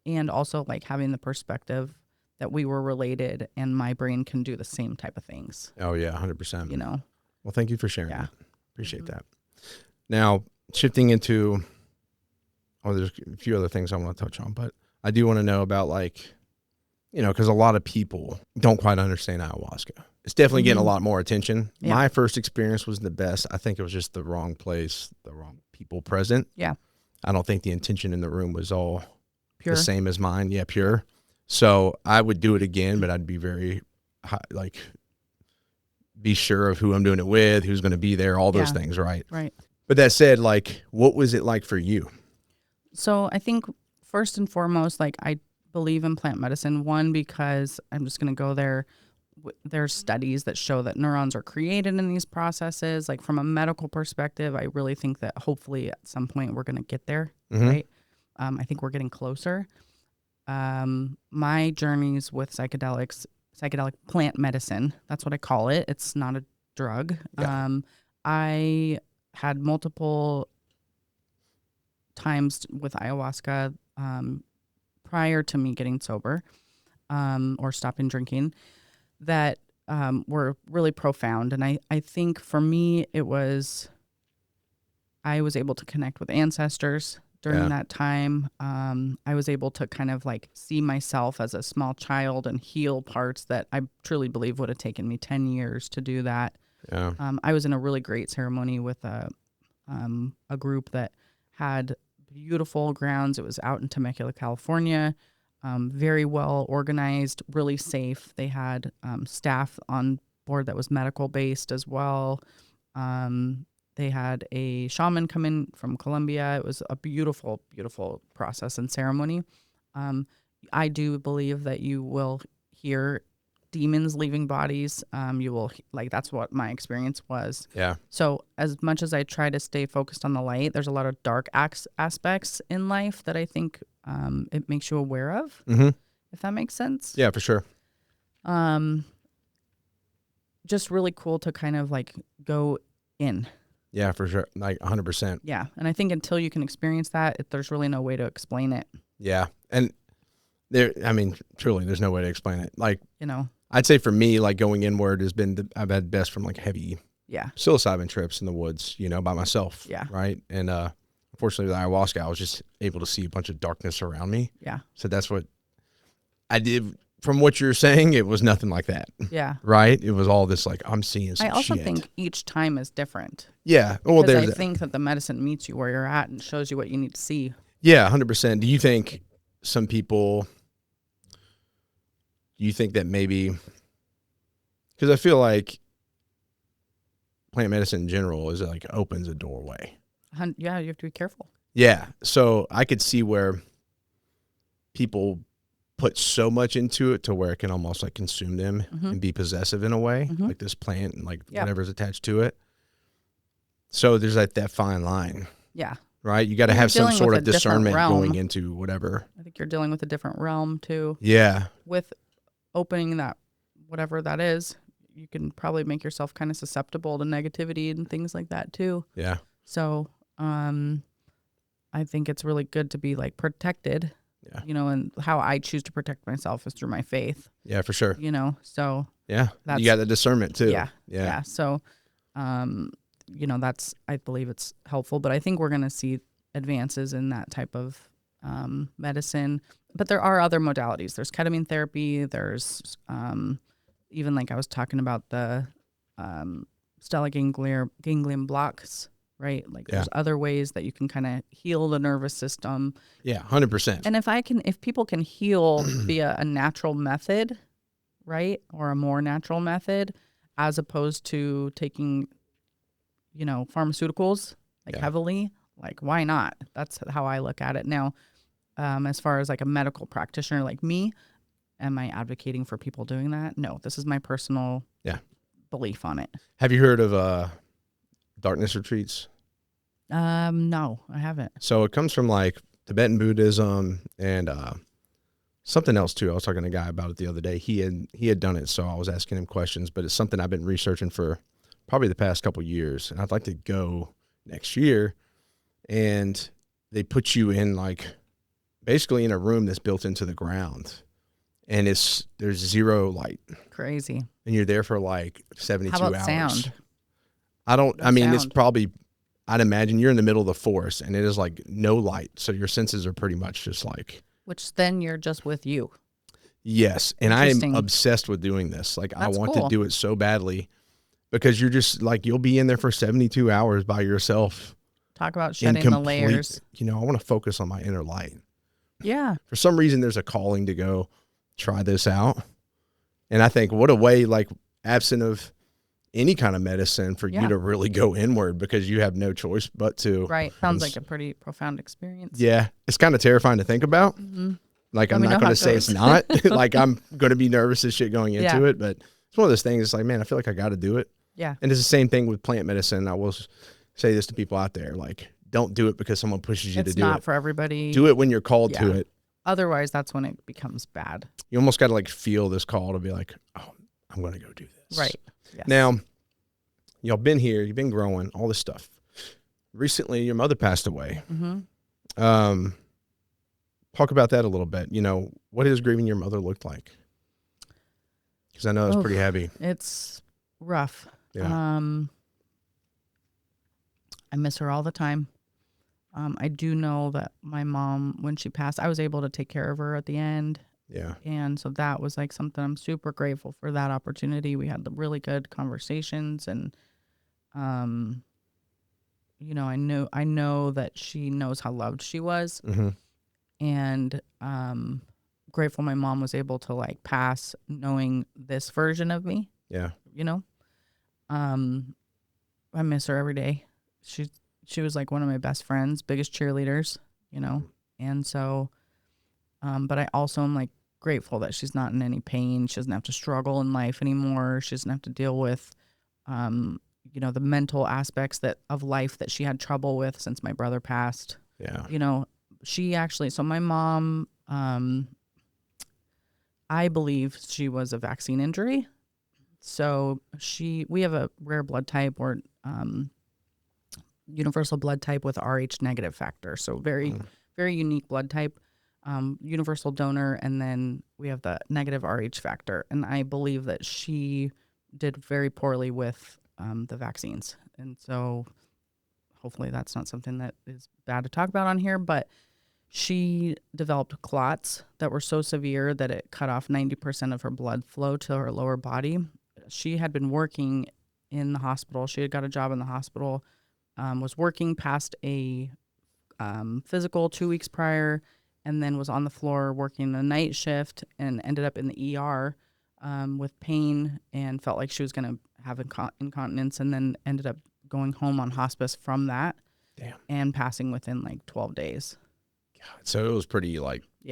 And also like having the perspective that we were related and my brain can do the same type of things. Oh yeah. 100%. You know? Well, thank you for sharing Yeah. that. Appreciate that. Now shifting into, there's a few other things I want to touch on, but I do want to know about like, you know, because a lot of people don't quite understand ayahuasca. It's definitely getting a lot more attention. Yeah. My first experience was the best. I think it was just the wrong place, the wrong people present. Yeah. I don't think the intention in the room was all Pure. the same as mine. Yeah, pure. So I would do it again, but I'd be very like, be sure of who I'm doing it with, who's going to be there, all those things, right? Right. But that said, like, what was it like for you? So I think first and foremost, like I believe in plant medicine. One, because I'm just going to go there. There's studies that show that neurons are created in these processes. Like from a medical perspective, I really think that hopefully at some point we're going to get there, right? I think we're getting closer. My journeys with psychedelic plant medicine, that's what I call it. It's not a drug. Yeah. I had multiple times with ayahuasca prior to me getting sober or stopping drinking that were really profound. And I think for me, I was able to connect with ancestors during that time. I was able to kind of like see myself as a small child and heal parts that I truly believe would have taken me 10 years to do that. Yeah. I was in a really great ceremony with a group that had beautiful grounds. It was out in Temecula, California. Very well organized, really safe. They had staff on board that was medical based as well. They had a shaman come in from Colombia. It was a beautiful, beautiful process and ceremony. I do believe that you will hear demons leaving bodies. You will, like, that's what my experience was. Yeah. So as much as I try to stay focused on the light, there's a lot of dark aspects in life that I think it makes you aware of, if that makes sense. Yeah, for sure. Just really cool to kind of like go in. Yeah, for sure. Like 100%. Yeah. And I think until you can experience that, there's really no way to explain it. Yeah. And truly, there's no way to explain it. Like, I'd say for me, like going inward has been, I've had best from like heavy psilocybin trips in the woods, by myself. Yeah. Right. And unfortunately with ayahuasca, I was just able to see a bunch of darkness around me. Yeah. So that's what I did. From what you're saying, it was nothing like that. Yeah. Right? It was all this, like, I'm seeing some shit. I also think each time is different. Yeah. Well, I think that the medicine meets you where you're at and shows you what you need to see. Yeah, 100%. Do you think some people, that maybe, because I feel like plant medicine in general is like opens a doorway. Yeah, you have to be careful. Yeah. So I could see where people put so much into it to where it can almost like consume them and be possessive in a way, like this plant and like whatever's attached to it. So there's like that fine line. Yeah. Right? You got to have some sort of discernment going into whatever. I think you're dealing with a different realm too. Yeah. With opening that, whatever that is, you can probably make yourself kind of susceptible to negativity and things like that too. Yeah. So, I think it's really good to be like protected. Yeah. And how I choose to protect myself is through my faith. Yeah, for sure. So. Yeah. You got the discernment too. Yeah. Yeah. So, that's, I believe it's helpful, but I think we're going to see advances in that type of medicine. But there are other modalities. There's ketamine therapy. There's even like I was talking about the stellate ganglion blocks. Right? Like there's other ways that you can kind of heal the nervous system. Yeah, 100%. And if people can heal via a natural method, right? Or a more natural method, as opposed to taking, pharmaceuticals heavily, like why not? That's how I look at it. Now, as far as like a medical practitioner like me, am I advocating for people doing that? No, this is my personal belief on it. Have you heard of darkness retreats? No, I haven't. So it comes from like Tibetan Buddhism and something else too. I was talking to a guy about it the other day. He had done it, so I was asking him questions, but it's something I've been researching for probably the past couple of years, and I'd like to go next year. And they put you in like basically in a room that's built into the ground, and there's zero light. Crazy. And you're there for like 72 How about hours. Sound? It's probably, I'd imagine you're in the middle of the forest and it is like no light. So your senses are pretty much just like. Which then you're just with you. Yes. And I am obsessed with doing this. Like I want to do it so badly because you're just like, you'll be in there for 72 hours by yourself. Talk about shedding the layers. I want to focus on my inner light. Yeah. For some reason, there's a calling to go try this out. And I think what a way, like absent of any kind of medicine for you to really go inward because you have no choice but to. Right. Sounds like a pretty profound experience. Yeah. It's kind of terrifying to think about. Mm-hmm. Like, I'm not going to say it's not. Like, I'm going to be nervous as shit going into it. But it's one of those things. It's like, man, I feel like I got to do it. Yeah. And it's the same thing with plant medicine. I will say this to people out there. Like, don't do it because someone pushes you to do it. It's not for everybody. Do it when you're called to it. Otherwise, that's when it becomes bad. You almost got to like feel this call to be like, oh, I'm going to go do this. Right. Yes. Now, y'all been here. You've been growing, all this stuff. Recently, your mother passed away. Mm-hmm. Talk about that a little bit. What has grieving your mother looked like? Because I know it's pretty heavy. It's rough. Yeah. I miss her all the time. I do know that my mom, when she passed, I was able to take care of her at the end. Yeah. And so that was like something I'm super grateful for, that opportunity. We had the really good conversations, and I know that she knows how loved she was. Mm-hmm. And grateful my mom was able to like pass knowing this version of me. Yeah. I miss her every day. She was like one of my best friends, biggest cheerleaders, and so, but I also am like grateful that she's not in any pain. She doesn't have to struggle in life anymore. She doesn't have to deal with, the mental aspects of life that she had trouble with since my brother passed. Yeah. She actually, so my mom, I believe she was a vaccine injury. So we have a rare blood type or universal blood type with Rh negative factor. So very, very unique blood type, universal donor. And then we have the negative Rh factor. And I believe that she did very poorly with the vaccines. And so hopefully that's not something that is bad to talk about on here, but she developed clots that were so severe that it cut off 90% of her blood flow to her lower body. She had been working in the hospital. She had got a job in the hospital, was working past a physical 2 weeks prior, and then was on the floor working the night shift and ended up in the ER with pain and felt like she was going to have incontinence, and then ended up going home on hospice from that. Damn. And passing within like 12 days. God, so it was pretty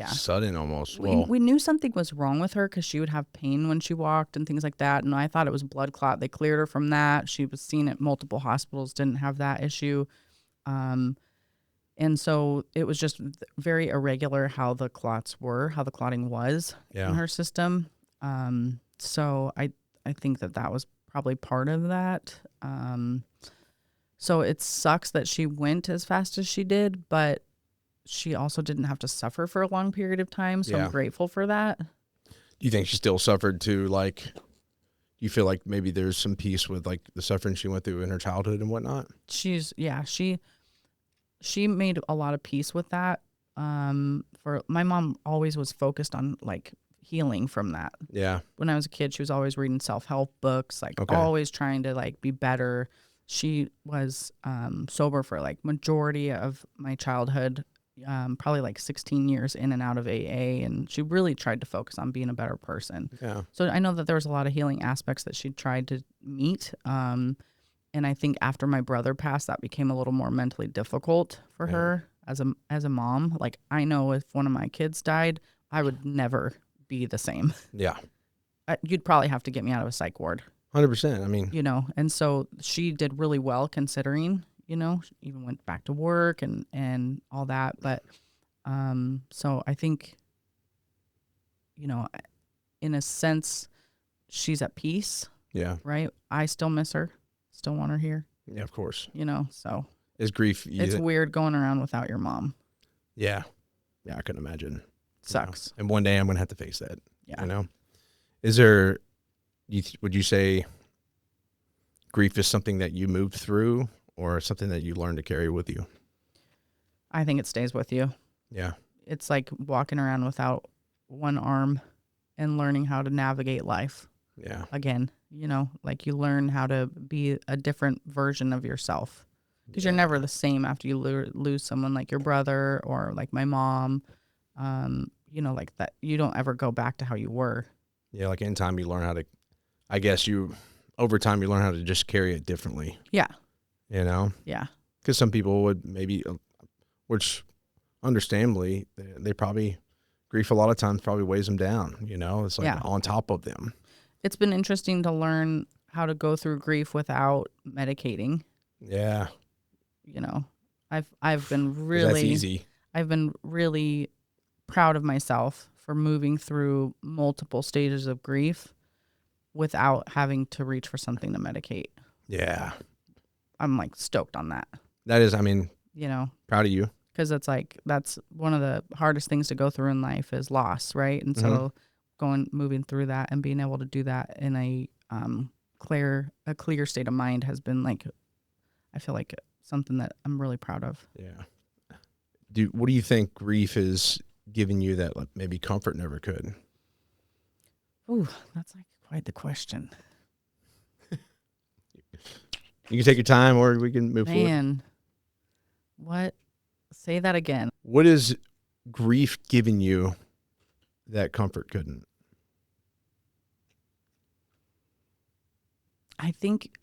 sudden almost. We knew something was wrong with her because she would have pain when she walked and things like that. And I thought it was blood clot. They cleared her from that. She was seen at multiple hospitals, didn't have that issue. And so it was just very irregular how the clotting was in her system. So I think that was probably part of that. So it sucks that she went as fast as she did, but she also didn't have to suffer for a long period of time. So I'm grateful for that. Do you think she still suffered too? Like, you feel like maybe there's some peace with like the suffering she went through in her childhood and whatnot? She made a lot of peace with that. For my mom always was focused on like healing from that. Yeah. When I was a kid, she was always reading self-help books, like always trying to like be better. She was sober for like majority of my childhood, probably like 16 years in and out of AA, and she really tried to focus on being a better person. Yeah. So I know that there was a lot of healing aspects that she tried to meet. And I think after my brother passed, that became a little more mentally difficult for her as a mom. Like, I know if one of my kids died, I would never be the same. Yeah. You'd probably have to get me out of a psych ward. 100%. I mean, and so she did really well considering, she even went back to work and all that. But, so I think, in a sense, she's at peace. Yeah. Right. I still miss her. Still want her here. Yeah, of course. So Is grief. it's weird going around without your mom. Yeah. Yeah. I couldn't imagine. Sucks. And one day I'm going to have to face that. Yeah. Is there, would you say grief is something that you moved through or something that you learned to carry with you? I think it stays with you. Yeah. It's like walking around without one arm and learning how to navigate life. Yeah. Again, like you learn how to be a different version of yourself because you're never the same after you lose someone like your brother or like my mom. Like that, you don't ever go back to how you were. Yeah. Like in time you learn how to, I guess over time you learn how to just carry it differently. Yeah. Yeah. Because some people would maybe, which understandably, they probably, grief a lot of times probably weighs them down, it's like on top of them. It's been interesting to learn how to go through grief without medicating. Yeah. I've been really, that's easy. I've been really proud of myself for moving through multiple stages of grief without having to reach for something to medicate. Yeah. I'm like stoked on that. That is, proud of you. Because it's like, that's one of the hardest things to go through in life is loss, right? And so moving through that and being able to do that in a clear state of mind has been like, I feel like something that I'm really proud of. Yeah. What do you think grief is giving you that like maybe comfort never could? Ooh, that's like quite the question. You can take your time or we can move forward. What? Say that again. What is grief giving you that comfort couldn't? I think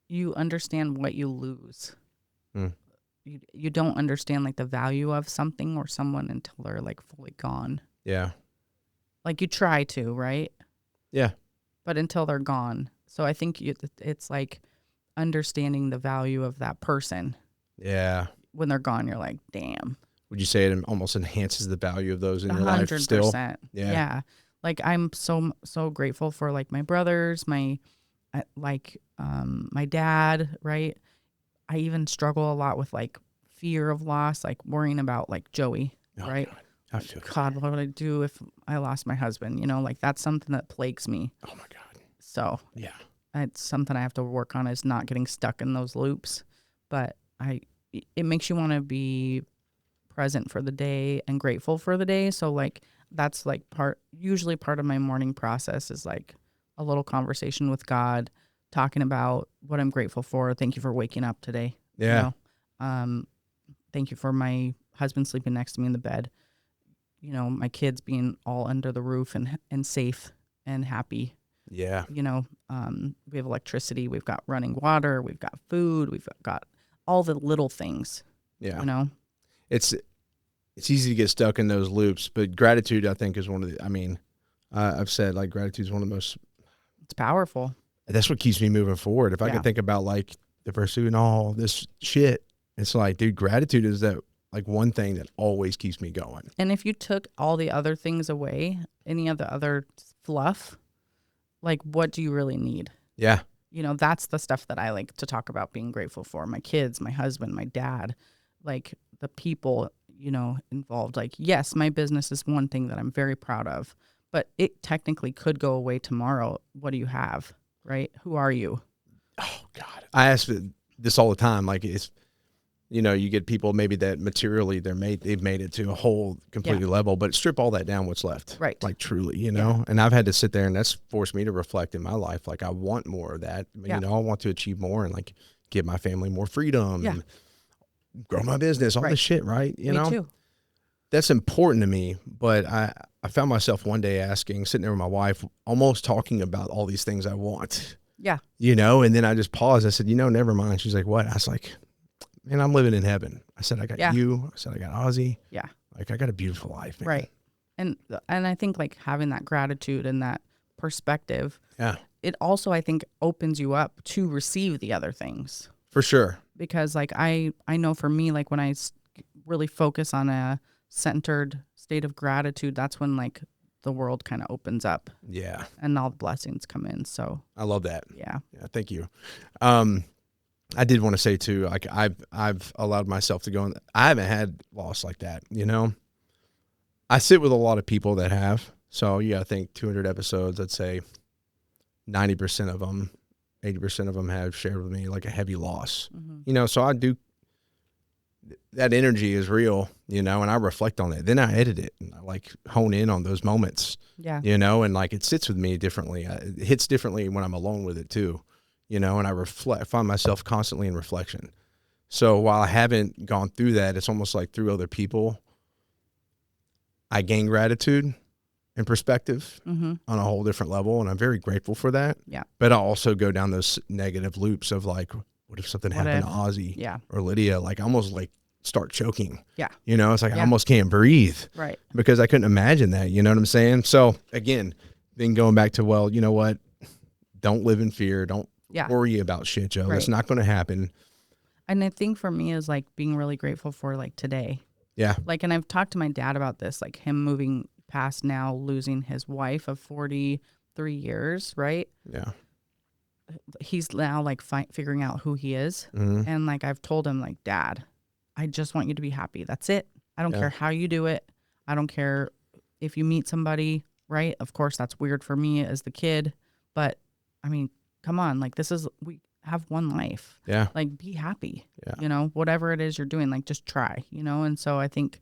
you understand what you lose. You don't understand like the value of something or someone until they're like fully gone. Yeah. Like you try to, right? Yeah. But until they're gone. So I think it's like understanding the value of that person. Yeah. When they're gone, you're like, damn. Would you say it almost enhances the value of those in your life still? 100%. Yeah. Like I'm so grateful for like my brothers, my dad, right? I even struggle a lot with like fear of loss, like worrying about like Joey, right? God, I feel God, what would I do if I lost my husband? You know, like that's something that plagues me. Oh my God. So Yeah. it's something I have to work on, is not getting stuck in those loops. But it makes you want to be present for the day and grateful for the day. So like that's like usually part of my morning process is like a little conversation with God, talking about what I'm grateful for. Thank you for waking up today. Yeah. You know? Thank you for my husband sleeping next to me in the bed. You know, my kids being all under the roof and safe and happy. Yeah. You know, we have electricity, we've got running water, we've got food, we've got all the little things. Yeah. You know, it's easy to get stuck in those loops, but gratitude, I think, is one of the, I mean, I've said like gratitude is one of the most, it's powerful. that's what keeps me moving forward. If I can think about like the pursuit and all this shit, it's like, dude, gratitude is that like one thing that always keeps me going. And if you took all the other things away, any of the other fluff, like what do you really need? Yeah. You know, that's the stuff that I like to talk about being grateful for. My kids, my husband, my dad, like the people, you know, involved. Like, yes, my business is one thing that I'm very proud of, but it technically could go away tomorrow. What do you have, right? Who are you? Oh God. I ask this all the time. Like it's, you know, you get people maybe that materially they've made it to a whole completely level, but strip all that down, what's left? Right. Like truly, you know, and I've had to sit there and that's forced me to reflect in my life. Like I want more of that, you know, I want to achieve more and like give my family more freedom and grow my business, all this shit. Right. You know, too. That's important to me. But I found myself one day sitting there with my wife, almost talking about all these things I want. Yeah. You know, and then I just paused. I said, you know, never mind. She's like, what? I was like, man, I'm living in heaven. I said, I got you. I said, I got Ozzy. Yeah. Like, I got a beautiful life, man. Right. And I think like having that gratitude and that perspective, it also, I think, opens you up to receive the other things. For sure. Because like, I know for me, like when I really focus on a centered state of gratitude, that's when like the world kind of opens up. Yeah. And all the blessings come in. So I love that. Yeah. Yeah. Thank you. I did want to say too, like I've allowed myself to go in. I haven't had loss like that, you know. I sit with a lot of people that have. So you got to think 200 episodes. I'd say 90% of them, 80% of them have shared with me like a heavy loss. Mm-hmm. You know, so I do. That energy is real, you know, and I reflect on it. Then I edit it and I like hone in on those moments. Yeah. You know, and like it sits with me differently. It hits differently when I'm alone with it too. You know, and I find myself constantly in reflection. So while I haven't gone through that, it's almost like through other people, I gain gratitude and perspective on a whole different level. And I'm very grateful for that. Yeah. But I also go down those negative loops of like, what if something happened to Ozzy or Lydia? Like I almost like start choking. Yeah. You know, it's like I almost can't breathe. Right. Because I couldn't imagine that. You know what I'm saying? So again, then going back to, well, you know what? Don't live in fear. Don't worry about shit, Joe. Right. That's not going to happen. And I think for me is like being really grateful for like today. Yeah. Like, and I've talked to my dad about this, like him moving past now losing his wife of 43 years, right? Yeah. He's now like figuring out who he is. Mm-hmm. And like I've told him like, Dad, I just want you to be happy. That's it. I don't care how you do it. I don't care if you meet somebody, right? Of course, that's weird for me as the kid. But I mean, come on, like we have one life. Yeah. Like be happy. Yeah. You know, whatever it is you're doing, like just try, you know? And so I think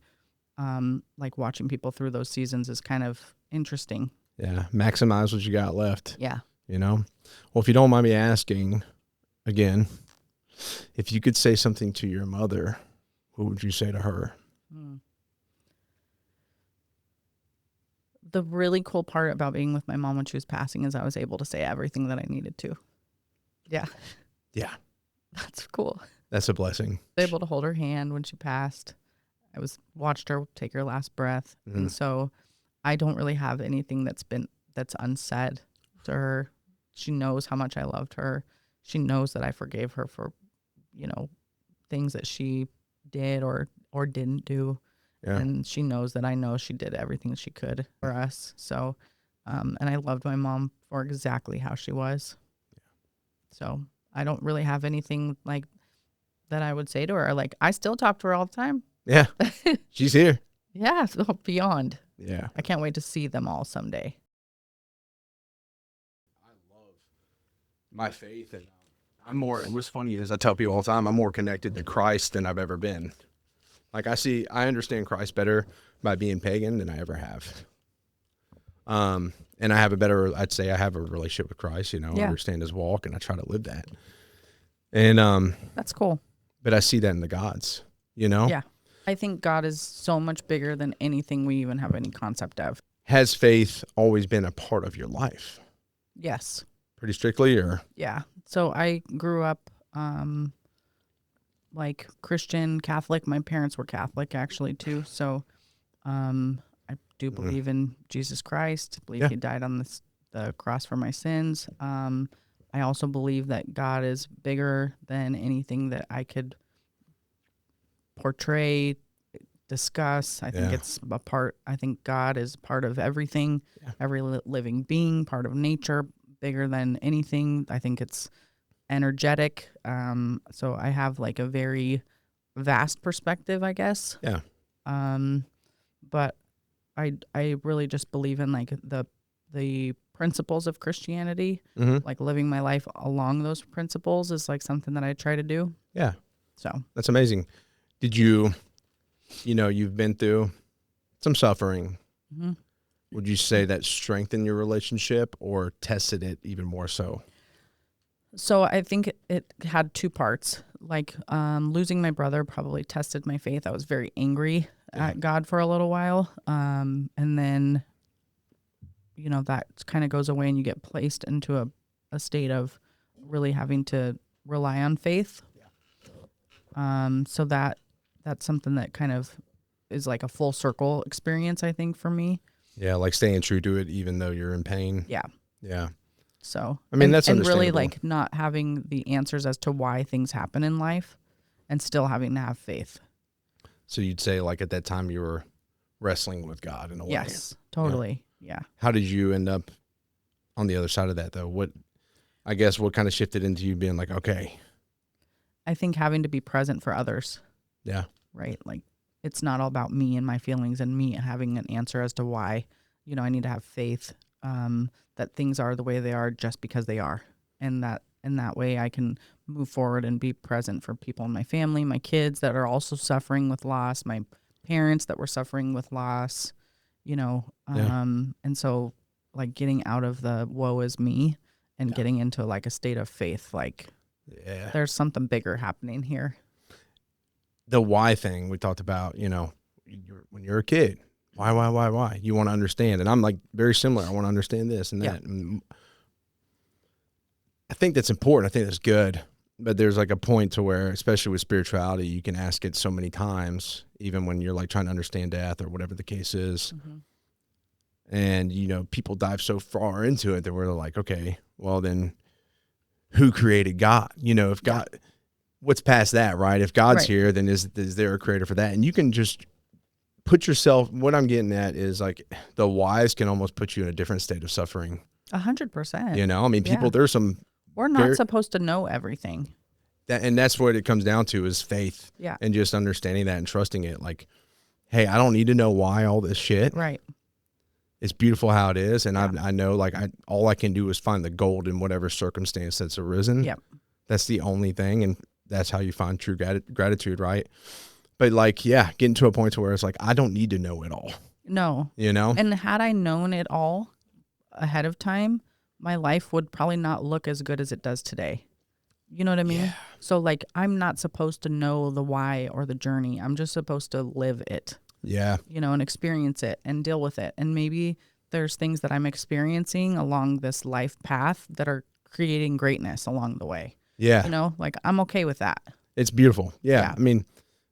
like watching people through those seasons is kind of interesting. Yeah. Maximize what you got left. Yeah. You know? Well, if you don't mind me asking again, if you could say something to your mother, what would you say to her? The really cool part about being with my mom when she was passing is I was able to say everything that I needed to. Yeah. Yeah. That's cool. That's a blessing. I was able to hold her hand when she passed. I watched her take her last breath. Mm-hmm. And so I don't really have anything that's unsaid to her. She knows how much I loved her. She knows that I forgave her for, things that she did or didn't do. Yeah. And she knows that I know she did everything she could for us. So, and I loved my mom for exactly how she was. So I don't really have anything like that I would say to her. Like, I still talk to her all the time. Yeah. She's here. Yeah, so beyond. Yeah. I can't wait to see them all someday. I love my faith, and what's funny is I tell people all the time, I'm more connected to Christ than I've ever been. Like I understand Christ better by being pagan than I ever have. And I'd say I have a relationship with Christ, I understand his walk and I try to live that. And, that's cool. But I see that in the gods, Yeah. I think God is so much bigger than anything we even have any concept of. Has faith always been a part of your life? Yes. Pretty strictly, or? Yeah. So I grew up like Christian, Catholic. My parents were Catholic actually too. So I do believe in Jesus Christ. I believe he died on the cross for my sins. I also believe that God is bigger than anything that I could portray, discuss. I think it's a part. I think God is part of everything, every living being, part of nature, bigger than anything. I think it's energetic. So I have like a very vast perspective, I guess. Yeah. But I really just believe in like the principles of Christianity, like living my life along those principles is like something that I try to do. Yeah. So that's amazing. Did you've been through some suffering. Mm-hmm. Would you say that strengthened your relationship or tested it even more so? So I think it had two parts. Like losing my brother probably tested my faith. I was very angry at God for a little while. And then, that kind of goes away and you get placed into a state of really having to rely on faith. So that's something that kind of is like a full circle experience, I think, for me. Yeah, like staying true to it even though you're in pain. Yeah. Yeah. So, I mean, that's understandable. And really like not having the answers as to why things happen in life and still having to have faith. So you'd say like at that time you were wrestling with God in a way. Yes, totally. Yeah. How did you end up on the other side of that though? What kind of shifted into you being like, okay. I think having to be present for others. Yeah. Right. Like it's not all about me and my feelings and me having an answer as to why, I need to have faith that things are the way they are just because they are. And that in that way I can move forward and be present for people in my family, my kids that are also suffering with loss, my parents that were suffering with loss, and so like getting out of the woe is me and getting into like a state of faith, like there's something bigger happening here. The why thing we talked about, when you're a kid, why? You want to understand. And I'm like very similar. I want to understand this and that. And I think that's important. I think that's good. But there's like a point to where, especially with spirituality, you can ask it so many times, even when you're like trying to understand death or whatever the case is. Mm-hmm. And, people dive so far into it that we're like, okay, well then who created God? If God, what's past that, right? If God's here, then is there a creator for that? And you can just put yourself, what I'm getting at is like the whys can almost put you in a different state of suffering. 100%. People, there's some. We're not supposed to know everything. And that's what it comes down to is faith. Yeah. And just understanding that and trusting it. Like, hey, I don't need to know why all this shit. Right. It's beautiful how it is. And I know like all I can do is find the gold in whatever circumstance that's arisen. Yep. That's the only thing. And that's how you find true gratitude, right? But like, getting to a point to where it's like, I don't need to know it all. No. And had I known it all ahead of time, my life would probably not look as good as it does today. You know what I mean? Yeah. So like, I'm not supposed to know the why or the journey. I'm just supposed to live it. Yeah. And experience it and deal with it. And maybe there's things that I'm experiencing along this life path that are creating greatness along the way. Yeah. Like I'm okay with that. It's beautiful. Yeah. I mean,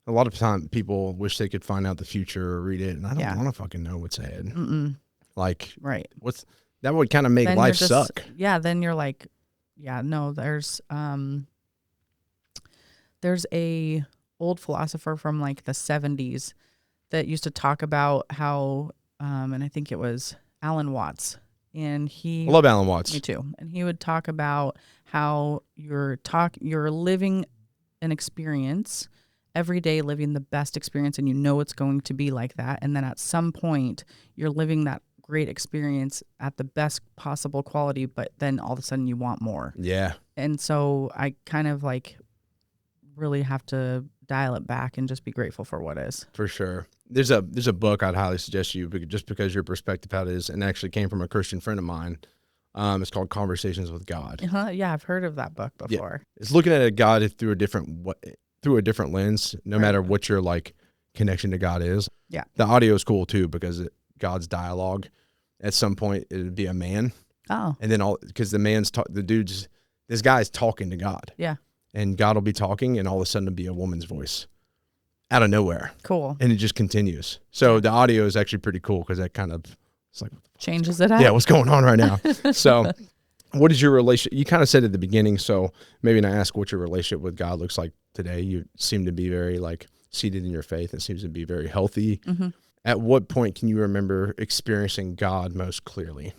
a lot of time people wish they could find out the future or read it, and I don't Yeah. want to fucking know what's ahead. Mm-mm. Like, Right. that would kind of make Then life you're just, suck. yeah, then you're like, yeah, no, there's a old philosopher from like the 70s that used to talk about how, and I think it was Alan Watts, and I love Alan Watts. me too, and he would talk about how you're living an experience every day, living the best experience, and you know it's going to be like that, and then at some point you're living that great experience at the best possible quality, but then all of a sudden you want more. Yeah. And so I kind of like really have to dial it back and just be grateful for what is. For sure. There's a book I'd highly suggest you, just because your perspective how it is, and actually came from a Christian friend of mine. It's called Conversations with God. Yeah, I've heard of that book before. Yeah. It's looking at a God through a different lens, no Right. matter what your like connection to God is. Yeah. The audio is cool too, because God's dialogue, at some point it would be a man, Oh, and then because this guy's talking to God. yeah, And God will be talking, and all of a sudden it'll be a woman's voice out of nowhere. cool. And it just continues. So the audio is actually pretty cool, because that kind of, it's like, Changes it up. yeah, what's going on right now? So what is your relationship? You kind of said at the beginning, so maybe not ask what your relationship with God looks like today. You seem to be very like seated in your faith. It seems to be very healthy. Mm-hmm. At what point can you remember experiencing God most clearly?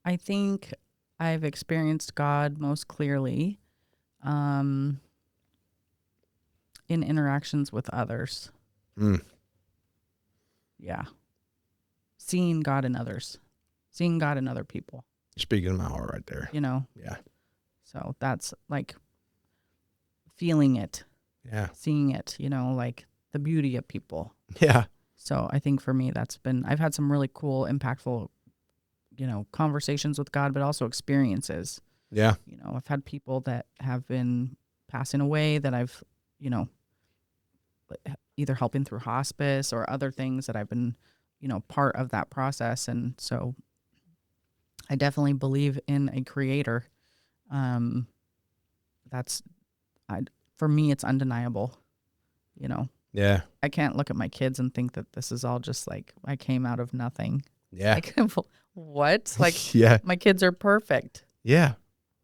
I think I've experienced God most clearly in interactions with others. Mm. Yeah. Seeing God in others. Seeing God in other people, Speaking of my heart right there. you know? Yeah. So that's like feeling it, Yeah. seeing it, you know, like the beauty of people. Yeah. So I think for me, I've had some really cool, impactful, you know, conversations with God, but also experiences. Yeah. You know, I've had people that have been passing away that I've, you know, either helping through hospice or other things that I've been, you know, part of that process. And so I definitely believe in a creator. For me, it's undeniable, you know. Yeah. I can't look at my kids and think that this is all just like I came out of nothing. Yeah. Like, what? Like, yeah. my kids are perfect. Yeah.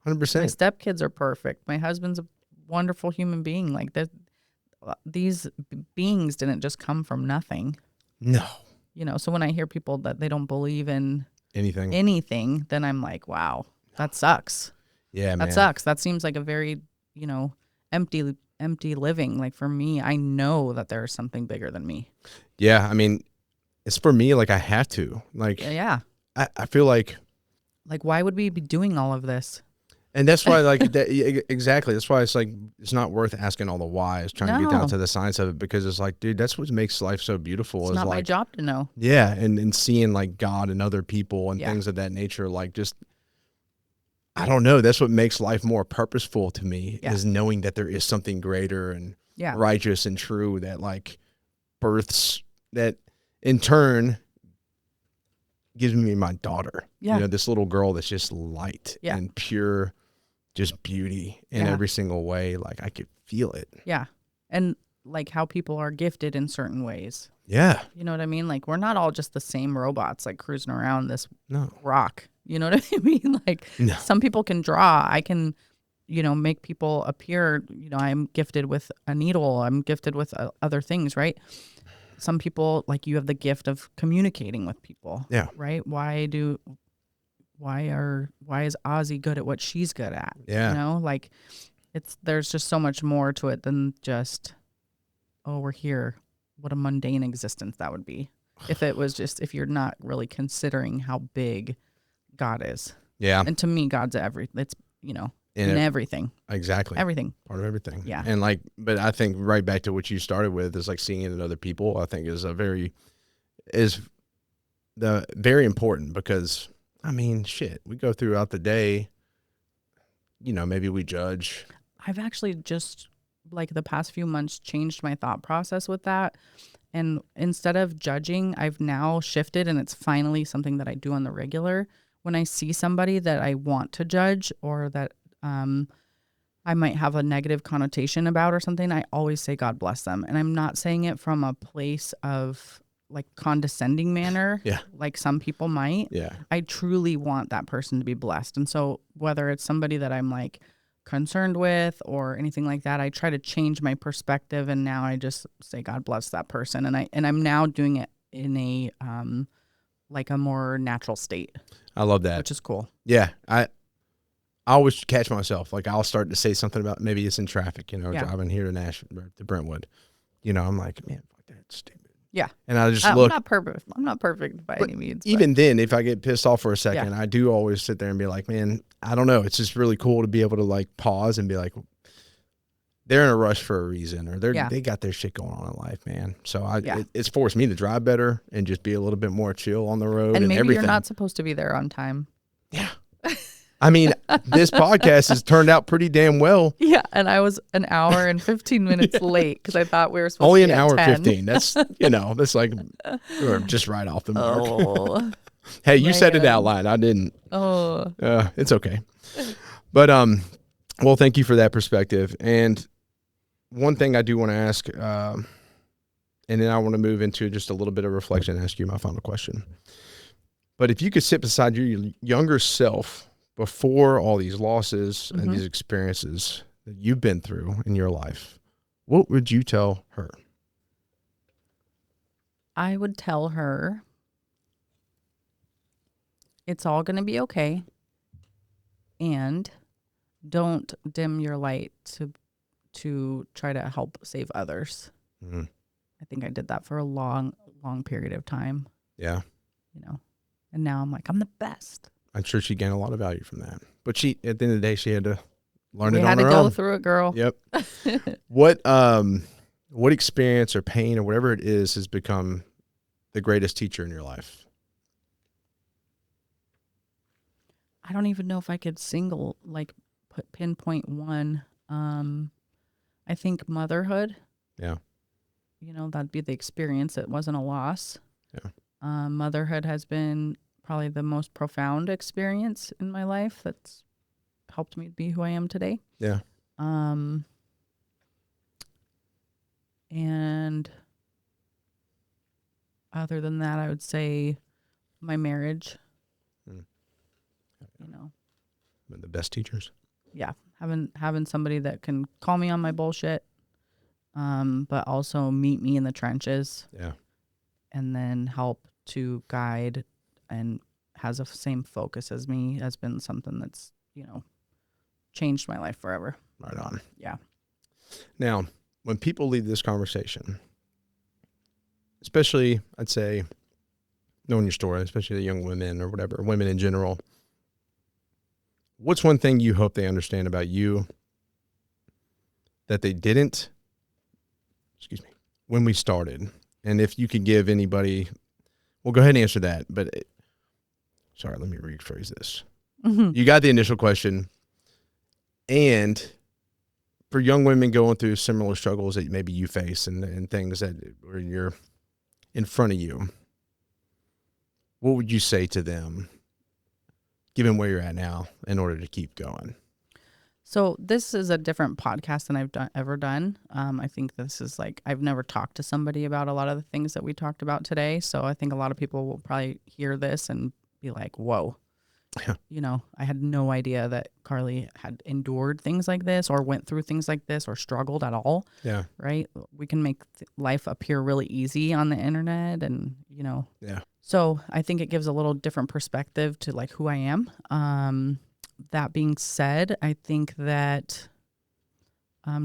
My 100%. stepkids are perfect. My husband's a wonderful human being. Like, these beings didn't just come from nothing. No. You know, so when I hear people that they don't believe in Anything, then I'm like, wow, that sucks. Yeah, man. That sucks. That seems like a very, you know, empty living. Like, for me, I know that there's something bigger than me. Yeah. I mean, it's for me, like I have to. Like, Yeah. I feel like, why would we be doing all of this? and that's why, like, exactly. That's why it's like, it's not worth asking all the whys, trying to get down No. to the science of it, because it's like, dude, that's what makes life so beautiful. It's is not like, my job to know. yeah. And seeing like God and other people and Yeah. things of that nature, like just, I don't know. That's what makes life more purposeful to me, Yeah. is knowing that there is something greater and Yeah. righteous and true that like births, that in turn gives me my daughter. Yeah. You know, this little girl that's just light Yeah. and pure, just beauty in Yeah. every single way. Like I could feel it. Yeah. And like how people are gifted in certain ways. Yeah. You know what I mean? Like, we're not all just the same robots, like cruising around this No. rock. You know what I mean? Like, No. some people can draw. I can, you know, make people appear. You know, I'm gifted with a needle. I'm gifted with other things, right? Some people, like, you have the gift of communicating with people. Yeah. Right? Why is Ozzy good at what she's good at? Yeah. You know, like, there's just so much more to it than just, oh, we're here. What a mundane existence that would be if you're not really considering how big God is. Yeah. And to me, God's it's, you know, And in it- everything, Exactly. everything. Part of everything. Yeah. And like, but I think right back to what you started with is like seeing it in other people, I think is very important, because I mean, shit, we go throughout the day, you know, maybe we judge. I've actually just, like, the past few months changed my thought process with that. And instead of judging, I've now shifted, and it's finally something that I do on the regular. When I see somebody that I want to judge or that I might have a negative connotation about or something, I always say God bless them. And I'm not saying it from a place of like condescending manner, Yeah. like some people might. Yeah. I truly want that person to be blessed. And so whether it's somebody that I'm like concerned with or anything like that, I try to change my perspective. And now I just say God bless that person. And I'm now doing it in a like a more natural state. I love that. Which is cool. Yeah. I always catch myself. Like I'll start to say something about maybe it's in traffic, driving here to Nashville, to Brentwood. I'm like, man, fuck that, it's stupid. Yeah. And I just look. I'm not perfect by any means. Even then, if I get pissed off for a second, I do always sit there and be like, man, I don't know. It's just really cool to be able to like pause and be like, they're in a rush for a reason, or they got their shit going on in life, man. So it's forced me to drive better and just be a little bit more chill on the road and maybe everything. You're not supposed to be there on time. Yeah. I mean, this podcast has turned out pretty damn well. Yeah, and I was an hour and 15 minutes late because I thought we were supposed only to be an hour 10. 15. That's that's like we're just right off the mark. Oh, hey, you said it out loud. I didn't. Oh, it's okay. But well, thank you for that perspective. And one thing I do want to ask, and then I want to move into just a little bit of reflection and ask you my final question. But if you could sit beside your younger self before all these losses and these experiences that you've been through in your life, what would you tell her? I would tell her it's all going to be okay, and don't dim your light to try to help save others. Mm-hmm. I think I did that for a long period of time. Yeah. And now I'm like, I'm the best. I'm sure she gained a lot of value from that. But she, at the end of the day, she had to learn it on her own. You had to go through it, girl. Yep. What experience or pain or whatever it is has become the greatest teacher in your life? I don't even know if I could pinpoint one. I think motherhood. Yeah. That'd be the experience. It wasn't a loss. Yeah. Motherhood has been probably the most profound experience in my life that's helped me be who I am today. Yeah. And other than that, I would say my marriage. The best teachers. Yeah. Having somebody that can call me on my bullshit, but also meet me in the trenches. Yeah. And then help to guide and has the same focus as me has been something that's, changed my life forever. Right on. Yeah. Now, when people leave this conversation, especially, I'd say, knowing your story, especially the young women or whatever, women in general, what's one thing you hope they understand about you that they didn't, when we started? And if you could give anybody, well, go ahead and answer that. But sorry, let me rephrase this. Mm-hmm. You got the initial question. And for young women going through similar struggles that maybe you face and things that are in front of you, what would you say to them, given where you're at now, in order to keep going? So this is a different podcast than I've ever done. I think this is I've never talked to somebody about a lot of the things that we talked about today. So I think a lot of people will probably hear this and be like, whoa, I had no idea that Carly had endured things like this or went through things like this or struggled at all. Yeah. Right. We can make life appear really easy on the internet and, Yeah. So I think it gives a little different perspective to who I am. That being said, I think that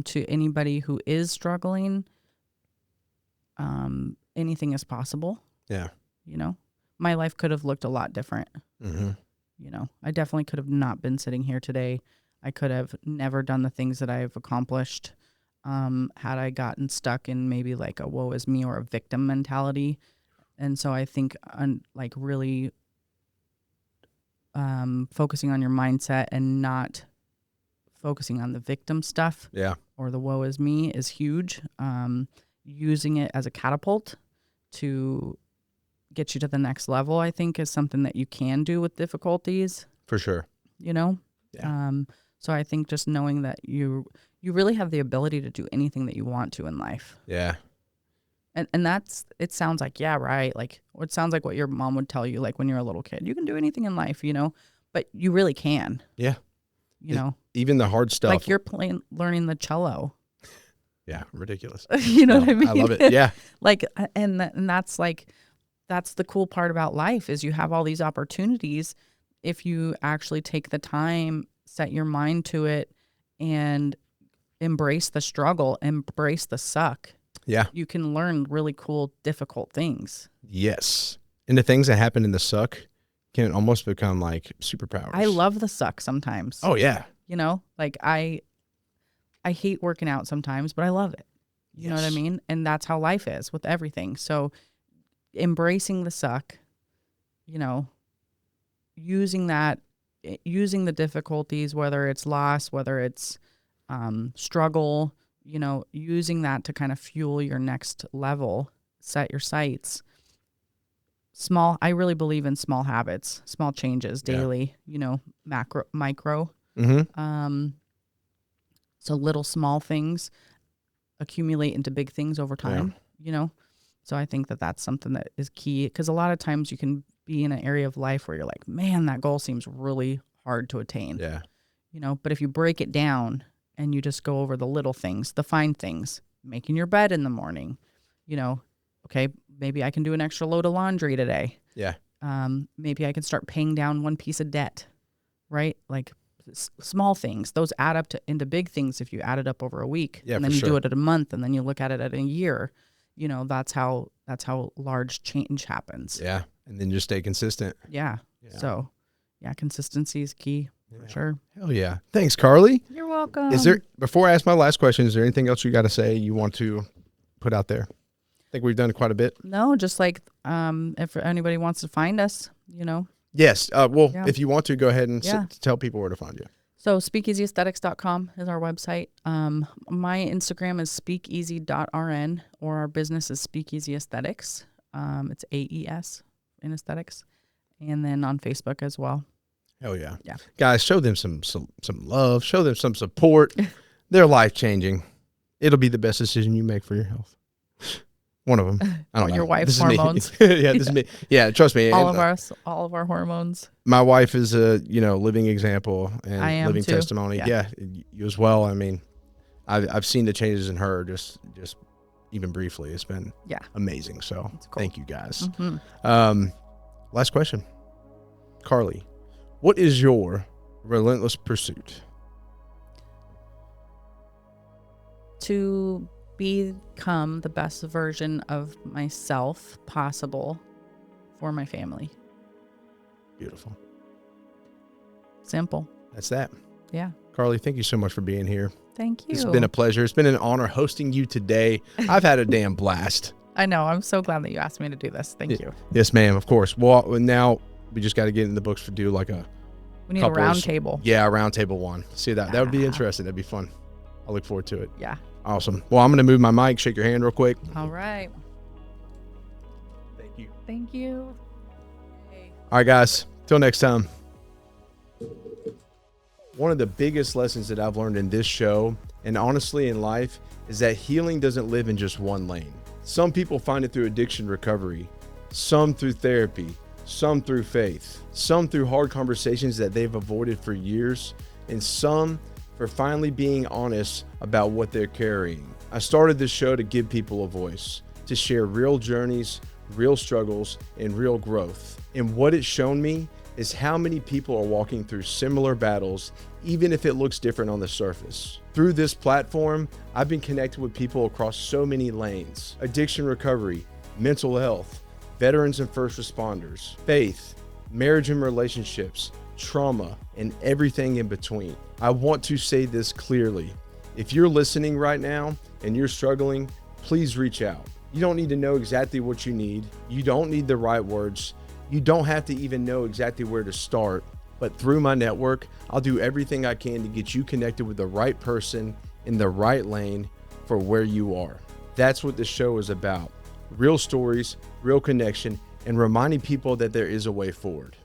to anybody who is struggling, anything is possible. Yeah. My life could have looked a lot different. Mm-hmm. I definitely could have not been sitting here today. I could have never done the things that I've accomplished had I gotten stuck in maybe a woe is me or a victim mentality. And so I think really focusing on your mindset and not focusing on the victim stuff or the woe is me is huge. Using it as a catapult to get you to the next level, I think, is something that you can do with difficulties. For sure. Yeah. So I think just knowing that you really have the ability to do anything that you want to in life. Yeah. And that's, it sounds like, yeah, right. Like, it sounds like what your mom would tell you, like when you're a little kid, you can do anything in life, but you really can. Yeah. Even the hard stuff. Like you're learning the cello. Yeah. Ridiculous. You know what I mean? I love it. Yeah. Like, and that's like, that's the cool part about life is you have all these opportunities if you actually take the time, set your mind to it, and embrace the struggle, embrace the suck. Yeah. You can learn really cool, difficult things. Yes. And the things that happen in the suck can almost become like superpowers. I love the suck sometimes. Oh, yeah. Like I hate working out sometimes, but I love it. You know what I mean? And that's how life is with everything. So embracing the suck, using the difficulties, whether it's loss, whether it's struggle, using that to kind of fuel your next level, set your sights. I really believe in small habits, small changes daily, micro. Mm-hmm. So little small things accumulate into big things over time, So I think that that's something that is key, because a lot of times you can be in an area of life where you're like, man, that goal seems really hard to attain. Yeah. But if you break it down and you just go over the little things, the fine things, making your bed in the morning, okay, maybe I can do an extra load of laundry today. Yeah. Maybe I can start paying down one piece of debt, right? Like small things, those add up into big things if you add it up over a week. Yeah, and then you sure. do it at a month, and then you look at it at a year. That's how large change happens. Yeah. And then just stay consistent. Yeah. So, consistency is key for sure. Hell yeah. Thanks, Carly. You're welcome. Before I ask my last question, is there anything else you got to say you want to put out there? I think we've done quite a bit. No, just like if anybody wants to find us, Yes. If you want to, go ahead and tell people where to find you. So speakeasyaesthetics.com is our website. My Instagram is speakeasy.rn, or our business is Speakeasy Aesthetics. It's AES in aesthetics. And then on Facebook as well. Hell yeah. Yeah. Guys, show them some love. Show them some support. They're life-changing. It'll be the best decision you make for your health. One of them. I don't know. Your wife's this hormones. Is me. Yeah, this is me. Yeah, trust me. all of our hormones. My wife is a living example and I am living too. testimony. Yeah, you as well. I mean, I've seen the changes in her just even briefly. It's been amazing. So cool. Thank you guys. Mm-hmm. Last question, Carly, what is your relentless pursuit? To become the best version of myself possible for my family. Beautiful. Simple. That's that. Yeah. Carly, thank you so much for being here. Thank you. It's been a pleasure. It's been an honor hosting you today. I've had a damn blast. I know. I'm so glad that you asked me to do this. Thank you. Yes, ma'am. Of course. Well, now we just got to get in the books to do like we need a round table. Yeah, a round table one. See that? That would be interesting. That'd be fun. I look forward to it. Yeah. Awesome. Well, I'm going to move my mic. Shake your hand real quick. All right. Thank you. Thank you. Hey. All right, guys. Till next time. One of the biggest lessons that I've learned in this show, and honestly in life, is that healing doesn't live in just one lane. Some people find it through addiction recovery, some through therapy, some through faith, some through hard conversations that they've avoided for years, and some for finally being honest about what they're carrying. I started this show to give people a voice, to share real journeys, real struggles, and real growth. And what it's shown me is how many people are walking through similar battles, even if it looks different on the surface. Through this platform, I've been connected with people across so many lanes: addiction recovery, mental health, veterans and first responders, faith, marriage and relationships, trauma, and everything in between. I want to say this clearly. If you're listening right now and you're struggling, please reach out. You don't need to know exactly what you need. You don't need the right words. You don't have to even know exactly where to start. But through my network, I'll do everything I can to get you connected with the right person in the right lane for where you are. That's what this show is about. Real stories, real connection, and reminding people that there is a way forward.